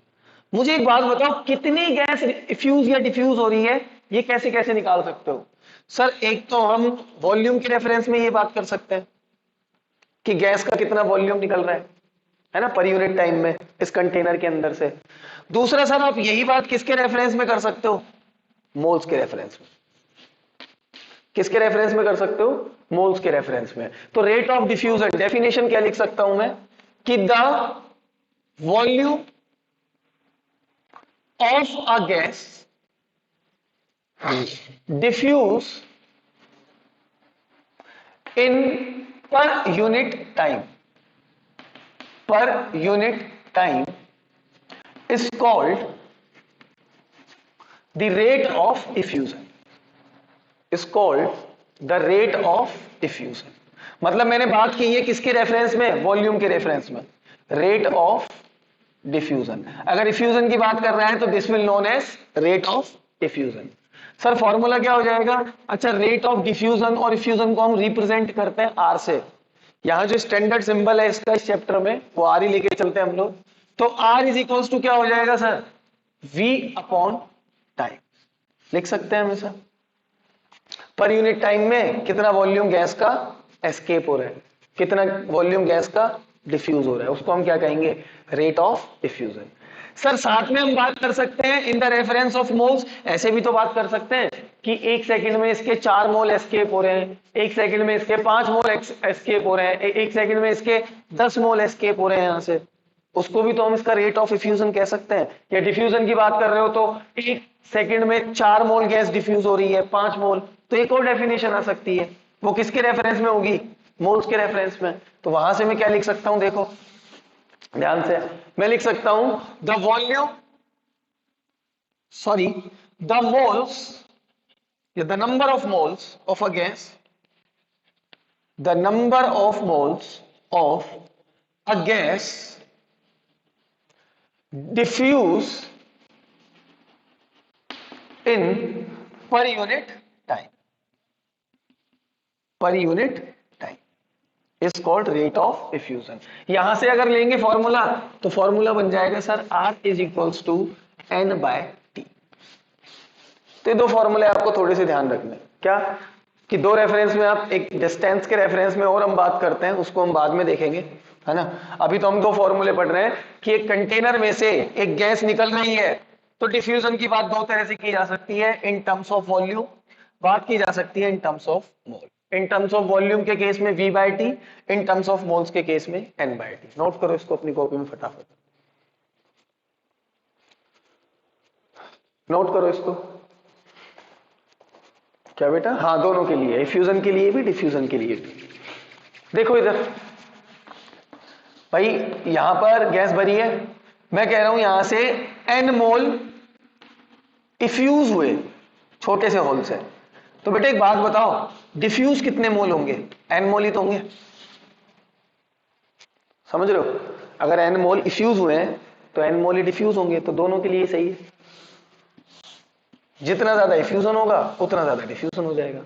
मुझे एक बात बताओ, कितनी गैस इफ्यूज या डिफ्यूज हो रही है, ये कैसे कैसे निकाल सकते हो? सर एक तो हम वॉल्यूम के रेफरेंस में ये बात कर सकते हैं कि गैस का कितना वॉल्यूम निकल रहा है ना, पर यूनिट टाइम में इस कंटेनर के अंदर से। दूसरा सर आप यही बात किसके रेफरेंस में कर सकते हो? मोल्स के रेफरेंस में। किसके रेफरेंस में कर सकते हो? मोल्स के रेफरेंस में। तो रेट ऑफ डिफ्यूजन डेफिनेशन क्या लिख सकता हूं मैं कि the volume of a gas diffuse in per unit time, per unit time is called the rate of diffusion, is called the rate of diffusion। मतलब मैंने बात की है किसके रेफरेंस में? वॉल्यूम के रेफरेंस में। रेट ऑफ डिफ्यूजन, अगर डिफ्यूजन की बात कर रहे हैं तो this will known as rate of diffusion. Sir formula क्या हो जाएगा? अच्छा, रेट ऑफ डिफ्यूजन और डिफ्यूजन को हम रिप्रेजेंट करते हैं आर से। यहां जो स्टैंडर्ड सिंबल है इसका इस चैप्टर में वो आर ही लेके चलते हैं हम लोग। तो R इज इक्वल्स टू क्या हो जाएगा सर? V upon time. लिख सकते हैं हमेशा पर यूनिट टाइम में कितना वॉल्यूम गैस का एस्केप हो रहा है, कितना वॉल्यूम गैस का डिफ्यूज हो रहा है, उसको हम क्या कहेंगे? Rate of diffusion. सर साथ में हम बात कर सकते हैं in the reference of moles, ऐसे भी तो बात कर सकते हैं कि एक सेकंड में इसके 4 मोल एस्केप हो रहे हैं, एक सेकंड में इसके 5 मोल एस्केप हो रहे हैं, एक सेकंड में इसके 10 मोल एस्केप हो रहे हैं यहां से, उसको भी तो हम इसका रेट ऑफ डिफ्यूजन कह सकते हैं। या डिफ्यूजन की बात कर रहे हो तो एक सेकंड में 4 मोल गैस डिफ्यूज हो रही है, 5 मोल, तो एक और डेफिनेशन आ सकती है, वो किसके रेफरेंस में होगी? मोल्स के रेफरेंस में। तो वहां से मैं क्या लिख सकता हूं? देखो ध्यान से, मैं लिख सकता हूं the volume, sorry the moles, the number of moles of a gas, the number of moles of a gas diffuse in per unit time, per unit time is called rate of diffusion। यहां से अगर लेंगे formula तो formula बन जाएगा sir R is equals to N by T। तो ये दो फॉर्मूले आपको थोड़े से ध्यान रखने, क्या कि दो रेफरेंस में आप एक डिस्टेंस के रेफरेंस में और हम बात करते हैं, उसको हम बाद में देखेंगे, है ना। अभी तो हम दो फॉर्मूले पढ़ रहे हैं कि एक कंटेनर में से एक गैस निकल रही है तो डिफ्यूजन की बात दो तरह से की जा सकती है, इन टर्म्स ऑफ वॉल्यूम, बात की जा सकती है in terms of mole. In terms of volume के केस में V/T, in terms of moles के केस में N/T। नोट करो इसको अपनी कॉपी में फटाफट, नोट करो इसको। क्या बेटा? हाँ, दोनों के लिए, इफ्यूजन के लिए भी, डिफ्यूजन के लिए भी। देखो इधर भाई, यहां पर गैस भरी है, मैं कह रहा हूं यहां से N मोल इफ्यूज हुए छोटे से होल से। तो बेटा एक बात बताओ, डिफ्यूज कितने मोल होंगे? N मोल ही तो होंगे, समझ रहे हो? अगर N मोल इफ्यूज हुए हैं तो N मोल ही डिफ्यूज होंगे, तो दोनों के लिए सही है। जितना ज्यादा इफ्यूजन होगा उतना ज्यादा डिफ्यूजन हो जाएगा।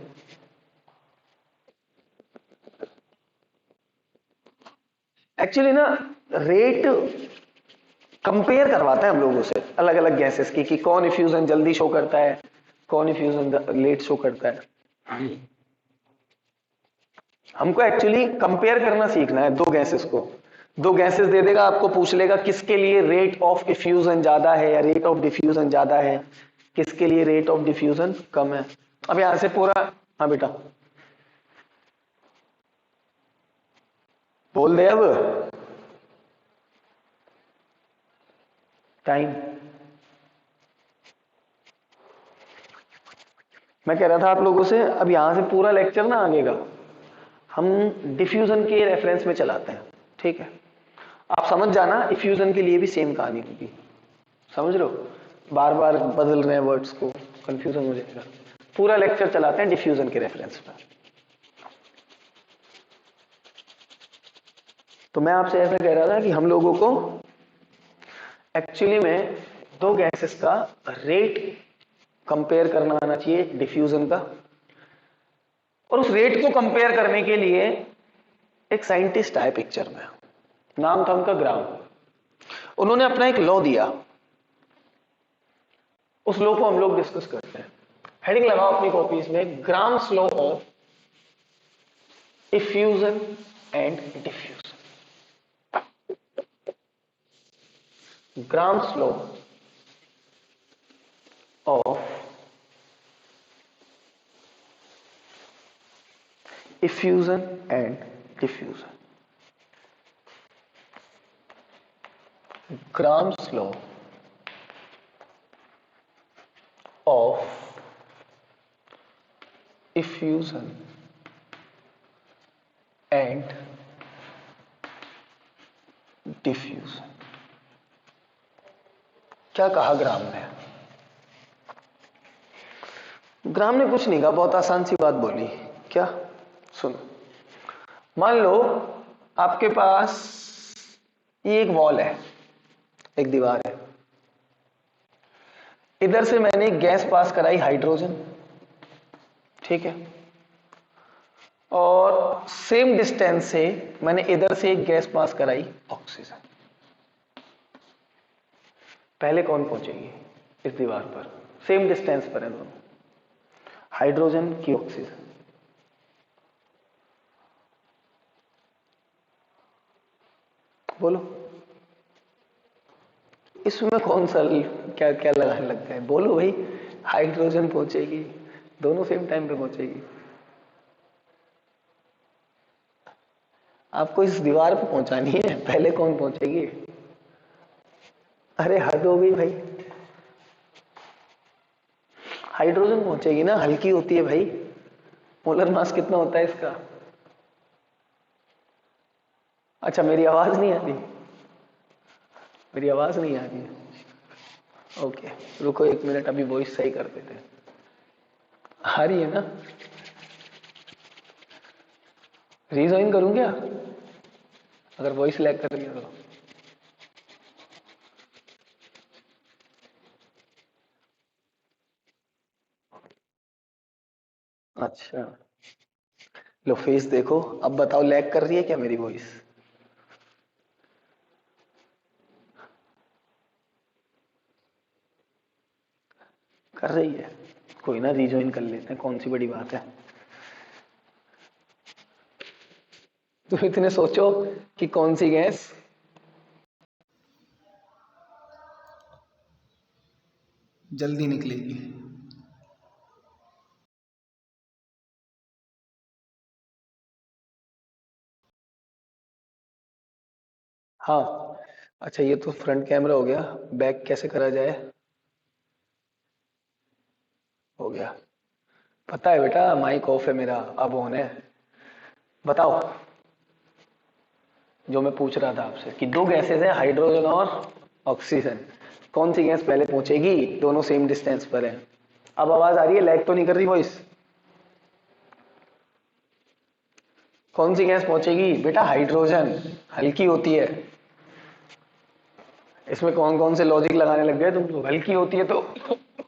एक्चुअली ना, रेट कंपेयर करवाता है हम लोगों से अलग अलग गैसेस की, कि कौन इफ्यूजन जल्दी शो करता है, कौन इफ्यूजन लेट शो करता है। हमको एक्चुअली कंपेयर करना सीखना है दो गैसेस को। दो गैसेस दे देगा आपको, पूछ लेगा किसके लिए रेट ऑफ इफ्यूजन ज्यादा है या रेट ऑफ डिफ्यूजन ज्यादा है, किसके लिए रेट ऑफ डिफ्यूजन कम है। अब यहां से पूरा, हाँ बेटा बोल दे अब। टाइम, मैं कह रहा था आप लोगों से, अब यहां से पूरा लेक्चर ना आगे का हम डिफ्यूजन के रेफरेंस में चलाते हैं, ठीक है? आप समझ जाना, इफ्यूजन के लिए भी सेम कहानी होगी, समझ रहे हो? बार बार बदल रहे हैं वर्ड्स को, कंफ्यूजन हो जाएगा। पूरा लेक्चर चलाते हैं डिफ्यूजन के रेफरेंस पर। तो मैं आपसे ऐसा कह रहा था कि हम लोगों को एक्चुअली में दो गैसेस का रेट कंपेयर करना आना चाहिए, डिफ्यूजन का। और उस रेट को कंपेयर करने के लिए एक साइंटिस्ट आए पिक्चर में, नाम था उनका ग्राम। उन्होंने अपना एक लॉ दिया, उस लॉ को हम लोग डिस्कस करते हैं। हेडिंग लगाओ अपनी कॉपीज में, grams law of effusion and diffusion. Grams law of effusion and diffusion. Grams law of effusion and diffusion. क्या कहा ग्राम ने? ग्राम ने कुछ नहीं कहा, बहुत आसान सी बात बोली। क्या? सुनो, मान लो आपके पास ये एक वॉल है, एक दीवार है, इधर से मैंने एक गैस पास कराई, हाइड्रोजन, ठीक है? और सेम डिस्टेंस से मैंने इधर से एक गैस पास कराई, ऑक्सीजन। पहले कौन पहुंचेगी इस दीवार पर? सेम डिस्टेंस पर है दोनों, हाइड्रोजन की ऑक्सीजन। बोलो, इसमें कौन सा क्या क्या लगाने लगता है? बोलो भाई, हाइड्रोजन पहुंचेगी, दोनों सेम टाइम पे पहुंचेगी। आपको इस दीवार पे पहुंचानी है, पहले कौन पहुंचेगी? अरे हद हो गई भाई, हाइड्रोजन पहुंचेगी ना, हल्की होती है भाई। मोलर मास कितना होता है इसका? अच्छा, मेरी आवाज नहीं आ रही? मेरी आवाज नहीं आ रही है? ओके, रुको एक मिनट, अभी वॉइस सही कर देते हैं। आ रही है ना? रीजॉइन करूं क्या अगर वॉइस लैग कर रही है तो? अच्छा, लो फेस देखो, अब बताओ लैग कर रही है क्या मेरी वॉइस? कर रही है? कोई ना, रीजॉइन कर लेते हैं, कौन सी बड़ी बात है। तो इतने सोचो कि कौन सी गैस जल्दी निकलेगी। हाँ, अच्छा ये तो फ्रंट कैमरा हो गया, बैक कैसे करा जाए? हो गया। पता है बेटा, माइक ऑफ है मेरा, अब ऑन है। बताओ, जो मैं पूछ रहा था आपसे कि दो गैसेस हैं, हाइड्रोजन और ऑक्सीजन, कौन सी गैस पहले पहुंचेगी? दोनों सेम डिस्टेंस पर है। अब आवाज आ रही है? लैग तो नहीं कर रही वॉइस? कौन सी गैस पहुंचेगी बेटा? हाइड्रोजन, हल्की होती है। इसमें कौन कौन से लॉजिक लगाने लग गए तुम लोग? हल्की होती है तो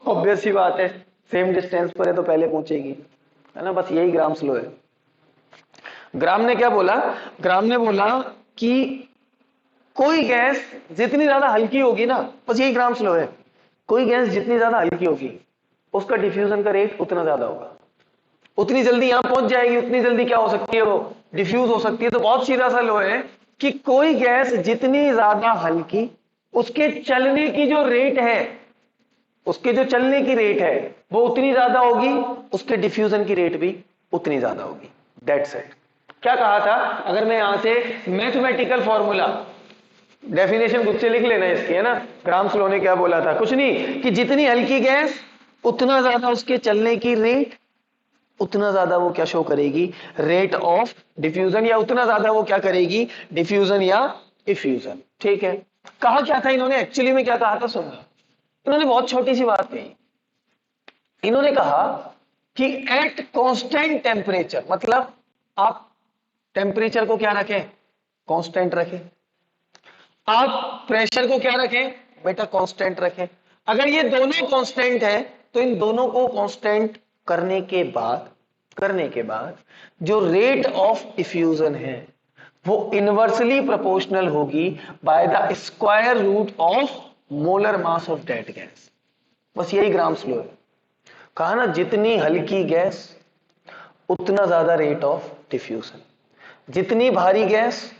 ऑब्वियस सी बात है, सेम डिस्टेंस पर है तो पहले पहुंचेगी, है ना? बस यही ग्राम स्लो है। ग्राम ने क्या बोला? ग्राम ने बोला कि कोई गैस जितनी ज्यादा हल्की होगी ना, बस यही ग्राम स्लो है, कोई गैस जितनी ज्यादा हल्की होगी उसका डिफ्यूजन का रेट उतना ज्यादा होगा, उतनी जल्दी यहां पहुंच जाएगी, उतनी जल्दी क्या हो सकती है? वो डिफ्यूज हो सकती है। तो बहुत सीधा सा लो है कि कोई गैस जितनी ज्यादा हल्की, उसके चलने की जो रेट है, उसके जो चलने की रेट है वो उतनी ज्यादा होगी, उसके डिफ्यूजन की रेट भी उतनी ज्यादा होगी। That's it. क्या कहा था? अगर मैं यहां से मैथमेटिकल फॉर्मूला, डेफिनेशन खुद से लिख लेना इसकी, है ना? ग्राम स्लो ने क्या बोला था? कुछ नहीं, कि जितनी हल्की गैस उतना ज्यादा उसके चलने की रेट, उतना ज्यादा वो क्या शो करेगी? रेट ऑफ डिफ्यूजन, या उतना ज्यादा वो क्या करेगी? डिफ्यूजन या इफ्यूजन। ठीक है। कहा क्या था इन्होंने? एक्चुअली में क्या कहा था सुनना, इन्होंने बहुत छोटी सी बात कही। इन्होंने कहा कि एट कांस्टेंट टेम्परेचर, मतलब आप टेम्परेचर को क्या रखें? कांस्टेंट रखें। आप प्रेशर को क्या रखें? बेटा कांस्टेंट रखें। अगर ये दोनों कांस्टेंट है तो इन दोनों को कांस्टेंट करने के बाद जो रेट ऑफ इफ्यूजन है वो इनवर्सली प्रोपोर्शनल होगी by the square root of molar mass of that gas. बस यही ग्राम स्लो है। कहा ना, जितनी हल्की गैस उतना ज्यादा रेट ऑफ डिफ्यूजन, जितनी भारी गैस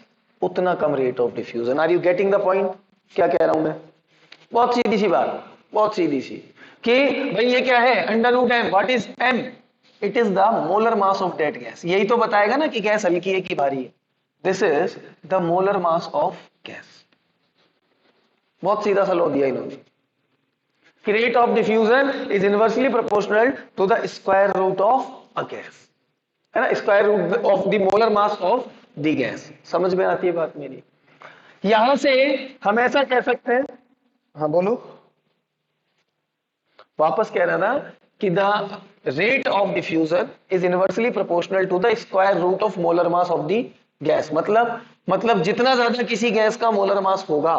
उतना कम rate of diffusion. Are you getting the point? क्या कह रहा हूं मैं? बहुत सीधी सी बात, बहुत सीधी सी, कि भाई ये क्या है? Under root M. What is M? It is the molar mass of that gas. यही तो बताएगा ना कि गैस हल्की है कि भारी है। This is the molar mass of gas. बहुत सीधा सा लॉ दिया इन्होंने कि rate of diffusion is inversely proportional to the square root of a gas, है ना? Square root of the molar mass of the gas. समझ में आती है बात मेरी? यहां से हम ऐसा कह सकते हैं, हाँ बोलो। वापस कह रहा था कि the rate of diffusion is inversely proportional to the square root of molar mass of the gas. मतलब जितना ज्यादा किसी गैस का मोलर मास होगा,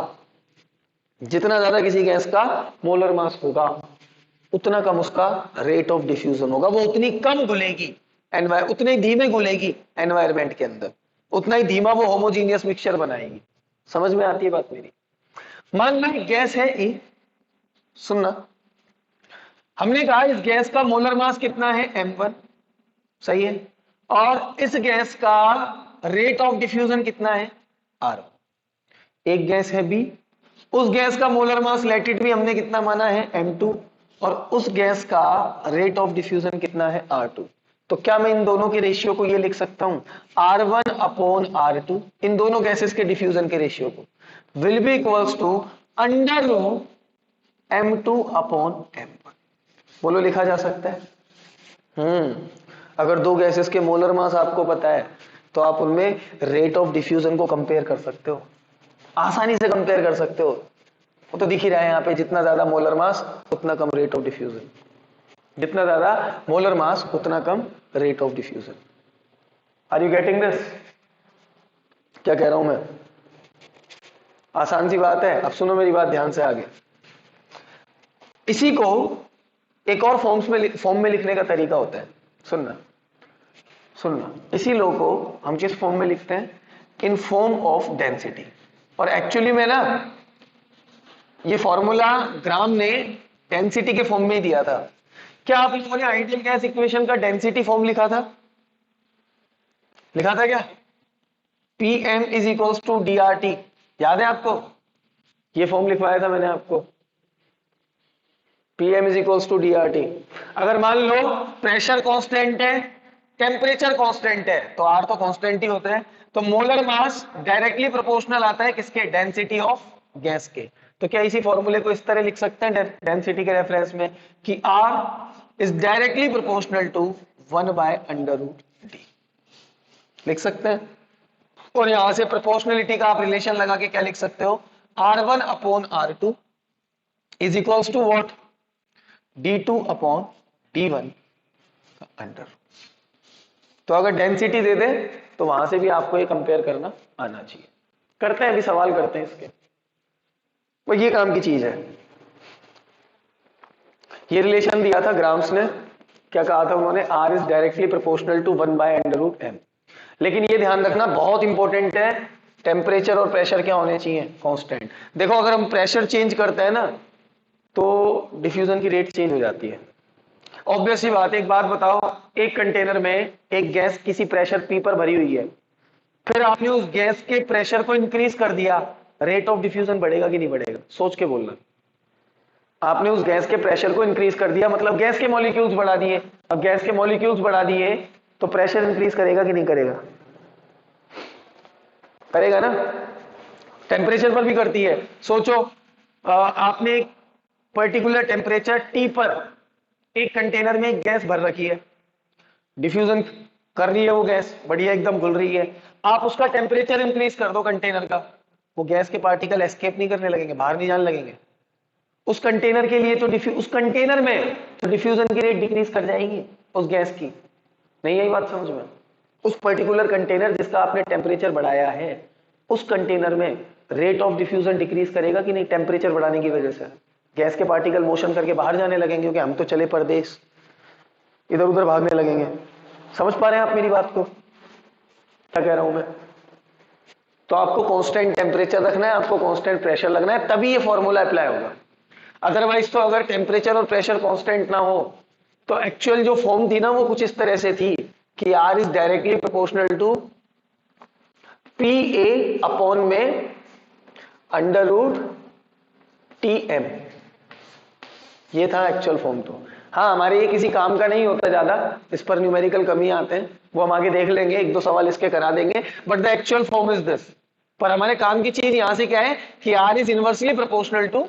जितना ज्यादा किसी गैस का मोलर मास होगा उतना कम उसका रेट ऑफ डिफ्यूजन होगा। वो उतनी कम घुलेगी, उतने धीमे घुलेगी एनवायरमेंट के अंदर, उतना ही धीमा वो होमोजीनियस मिक्सचर बनाएगी। समझ में आती है बात मेरी? मान लो गैस है ई, सुनना, हमने कहा इस गैस का मोलर मास कितना है? m1, सही है। और इस गैस का रेट ऑफ डिफ्यूजन कितना है? r। एक गैस है बी, उस गैस का मोलर मास लेट भी हमने कितना माना है? m2, और उस गैस का रेट ऑफ डिफ्यूजन कितना है? r2। तो क्या मैं इन दोनों के रेशियो को ये लिख सकता हूं, r1 अपॉन r2, इन दोनों गैसेस के डिफ्यूजन के रेशियो को, will be equals to under root m2 upon m1। बोलो, लिखा जा सकता है? अगर दो गैसेस के मोलर मास आपको पता है तो आप उनमें रेट ऑफ डिफ्यूजन को कंपेयर कर सकते हो, आसानी से कंपेयर कर सकते हो। वो तो दिख ही रहा है यहाँ पे, जितना ज्यादा मोलर मास उतना कम रेट ऑफ डिफ्यूजन, जितना ज्यादा मोलर मास उतना कम rate of diffusion. Are you getting this? क्या कह रहा हूं मैं? आसान सी बात है। अब सुनो मेरी बात ध्यान से आगे। इसी को एक और फॉर्म में लिखने का तरीका होता है। सुनना सुनना, इसी लो को हम किस फॉर्म में लिखते हैं? In form of density. और एक्चुअली में ना, ये फॉर्मूला ग्राम ने डेंसिटी के फॉर्म में ही दिया था। क्या आप लोगों ने आइडियल गैस इक्वेशन का डेंसिटी फॉर्म लिखा था? लिखा था क्या? Pm is equals to DRT, याद है आपको? ये फॉर्म लिखवाया था मैंने आपको, Pm is equals to DRT। अगर मान लो प्रेशर कांस्टेंट है, टेम्परेचर कांस्टेंट है, तो R तो कांस्टेंट ही होता है, तो मोलर मास डायरेक्टली प्रोपोर्शनल आता है किसके? डेंसिटी ऑफ गैस के। तो क्या इसी फॉर्मूले को इस तरह लिख सकते हैं डेंसिटी के रेफरेंस में कि R is directly proportional to 1/√d लिख सकते हैं। और यहां से प्रोपोर्शनलिटी का आप रिलेशन लगा के क्या लिख सकते हो? R1/R2 is equals to what? D2/D1 का अंडर। तो अगर डेंसिटी दे दे तो वहां से भी आपको ये कंपेयर करना आना चाहिए। करते हैं, अभी सवाल करते हैं इसके। वो ये काम की चीज है। ये रिलेशन दिया था ग्राम्स ने, क्या कहा था उन्होंने? R is directly proportional to 1/√m। लेकिन ये ध्यान रखना बहुत इंपॉर्टेंट है, टेम्परेचर और प्रेशर क्या होने चाहिए? कांस्टेंट। देखो अगर हम प्रेशर चेंज करते हैं ना तो डिफ्यूजन की रेट चेंज हो जाती है। ऑब्वियस ही बात है। एक बात बताओ, एक कंटेनर में एक गैस किसी प्रेशर P पर भरी हुई है, फिर आपने उस गैस के प्रेशर को इंक्रीज कर दिया, रेट ऑफ डिफ्यूजन बढ़ेगा कि नहीं बढ़ेगा? सोच के बोलना। आपने उस गैस के प्रेशर को इंक्रीज कर दिया, मतलब गैस के मॉलिक्यूल्स बढ़ा दिए। अब गैस के मॉलिक्यूल्स बढ़ा दिए तो प्रेशर इंक्रीज करेगा कि नहीं करेगा? करेगा ना। टेम्परेचर पर भी करती है। सोचो आपने एक पर्टिकुलर टेम्परेचर T पर एक कंटेनर में एक गैस भर रखी है, डिफ्यूजन कर रही है वो गैस, बढ़िया एकदम घुल रही है। आप उसका टेम्परेचर इंक्रीज कर दो कंटेनर का, वो गैस के पार्टिकल एस्केप नहीं करने लगेंगे, बाहर नहीं जाने लगेंगे। उस कंटेनर के लिए तो उस कंटेनर में तो डिफ्यूजन की रेट डिक्रीज कर जाएगी उस गैस की। नहीं आई बात समझ में? उस पर्टिकुलर कंटेनर जिसका आपने टेम्परेचर बढ़ाया है, उस कंटेनर में रेट ऑफ डिफ्यूजन डिक्रीज करेगा कि नहीं? टेम्परेचर बढ़ाने की वजह से गैस के पार्टिकल मोशन करके बाहर जाने लगेंगे, क्योंकि हम तो चले परदेश, इधर उधर भागने लगेंगे। समझ पा रहे हैं आप मेरी बात को, क्या कह रहा हूं मैं? तो आपको कांस्टेंट टेम्परेचर रखना है, आपको कांस्टेंट प्रेशर लगना है, तभी ये फॉर्मूला अप्लाई होगा। अदरवाइज तो अगर टेम्परेचर और प्रेशर कांस्टेंट ना हो तो एक्चुअल जो फॉर्म थी ना वो कुछ इस तरह से थी कि R is directly proportional to PA/, में √TM। ये था एक्चुअल फॉर्म। तो हाँ, हमारे ये किसी काम का नहीं होता ज्यादा, इस पर न्यूमेरिकल कमी आते हैं, वो हम आगे देख लेंगे, एक दो सवाल इसके करा देंगे, but the actual form is this. पर हमारे काम की चीज यहां से क्या है कि R is inversely proportional to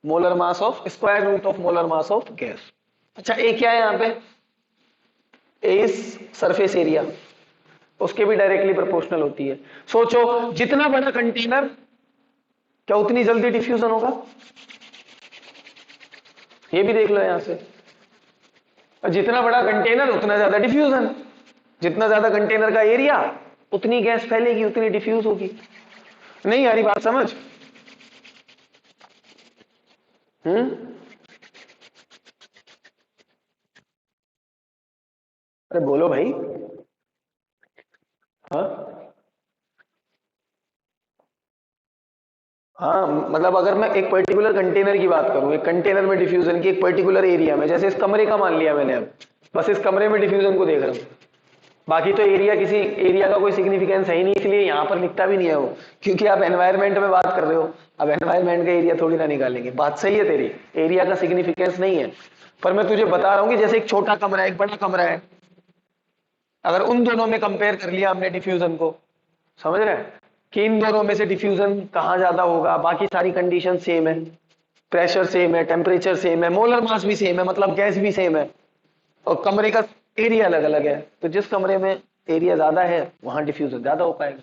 molar mass of square root of molar mass of gas. अच्छा, ए क्या है यहाँ पे? ए इज सरफेस एरिया, उसके भी डायरेक्टली प्रोपोर्शनल होती है। सोचो जितना बड़ा कंटेनर क्या उतनी जल्दी डिफ्यूजन होगा? ये भी देख लो यहां से, जितना बड़ा कंटेनर उतना ज्यादा डिफ्यूजन, जितना ज्यादा कंटेनर का एरिया उतनी गैस फैलेगी, उतनी डिफ्यूज होगी। नहीं यारी बात समझ? अरे बोलो भाई। हाँ हाँ, मतलब अगर मैं एक पर्टिकुलर कंटेनर की बात करूं, एक कंटेनर में डिफ्यूजन की एक पर्टिकुलर एरिया में, जैसे इस कमरे का मान लिया मैंने, अब बस इस कमरे में डिफ्यूजन को देख रहा हूं, बाकी तो एरिया, किसी एरिया का कोई सिग्निफिकेंस है ही नहीं, इसलिए यहां पर लिखता भी नहीं है वो, क्योंकि आप एनवायरमेंट में बात कर रहे हो। अब एनवायरमेंट का एरिया थोड़ी ना निकालेंगे, बात सही है तेरी, एरिया का सिग्निफिकेंस नहीं है। पर मैं तुझे बता रहा हूं कि जैसे एक छोटा कमरा है, एक बड़ा कमरा है, अगर उन दोनों में कंपेयर कर लिया हमने डिफ्यूजन को, समझ रहे हैं कि इन दोनों में से डिफ्यूजन कहां ज्यादा होगा, बाकी सारी कंडीशन सेम है, प्रेशर सेम है, टेम्परेचर सेम है, मोलर मास भी सेम है, मतलब गैस भी सेम है, और कमरे का एरिया अलग अलग है, तो जिस कमरे में एरिया ज्यादा है वहां डिफ्यूजन ज्यादा हो पाएगा,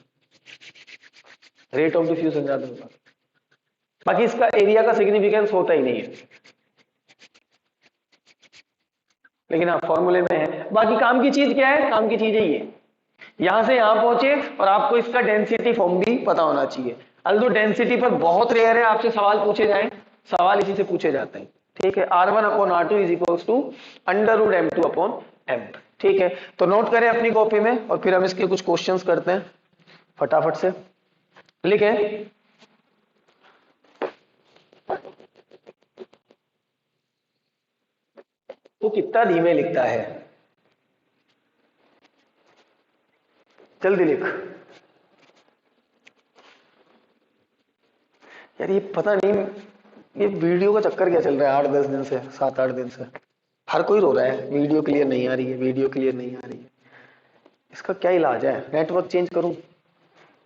रेट ऑफ डिफ्यूजन ज्यादा होगा। बाकी इसका एरिया का सिग्निफिकेंस होता ही नहीं है, लेकिन हाँ फॉर्मूले में है। बाकी काम की चीज क्या है? काम की चीज है ये, यहां से यहां पहुंचे और आपको इसका डेंसिटी फॉर्म भी पता होना चाहिए। अल्दो डेंसिटी पर बहुत रेयर है आपसे सवाल पूछे जाएं, सवाल इसी से पूछे जाते हैं, ठीक है। R1/R2 is equals to √M2/M। ठीक है, तो नोट करें अपनी कॉपी में और फिर हम इसके कुछ क्वेश्चंस करते हैं फटाफट से। लिखे, तो कितना धीमे लिखता है, जल्दी लिख यार। ये पता नहीं ये वीडियो का चक्कर क्या चल रहा है, 8-10 दिन से, 7-8 दिन से हर कोई रो रहा है, वीडियो क्लियर नहीं आ रही है, वीडियो क्लियर नहीं आ रही है। इसका क्या इलाज है? नेटवर्क चेंज करूं?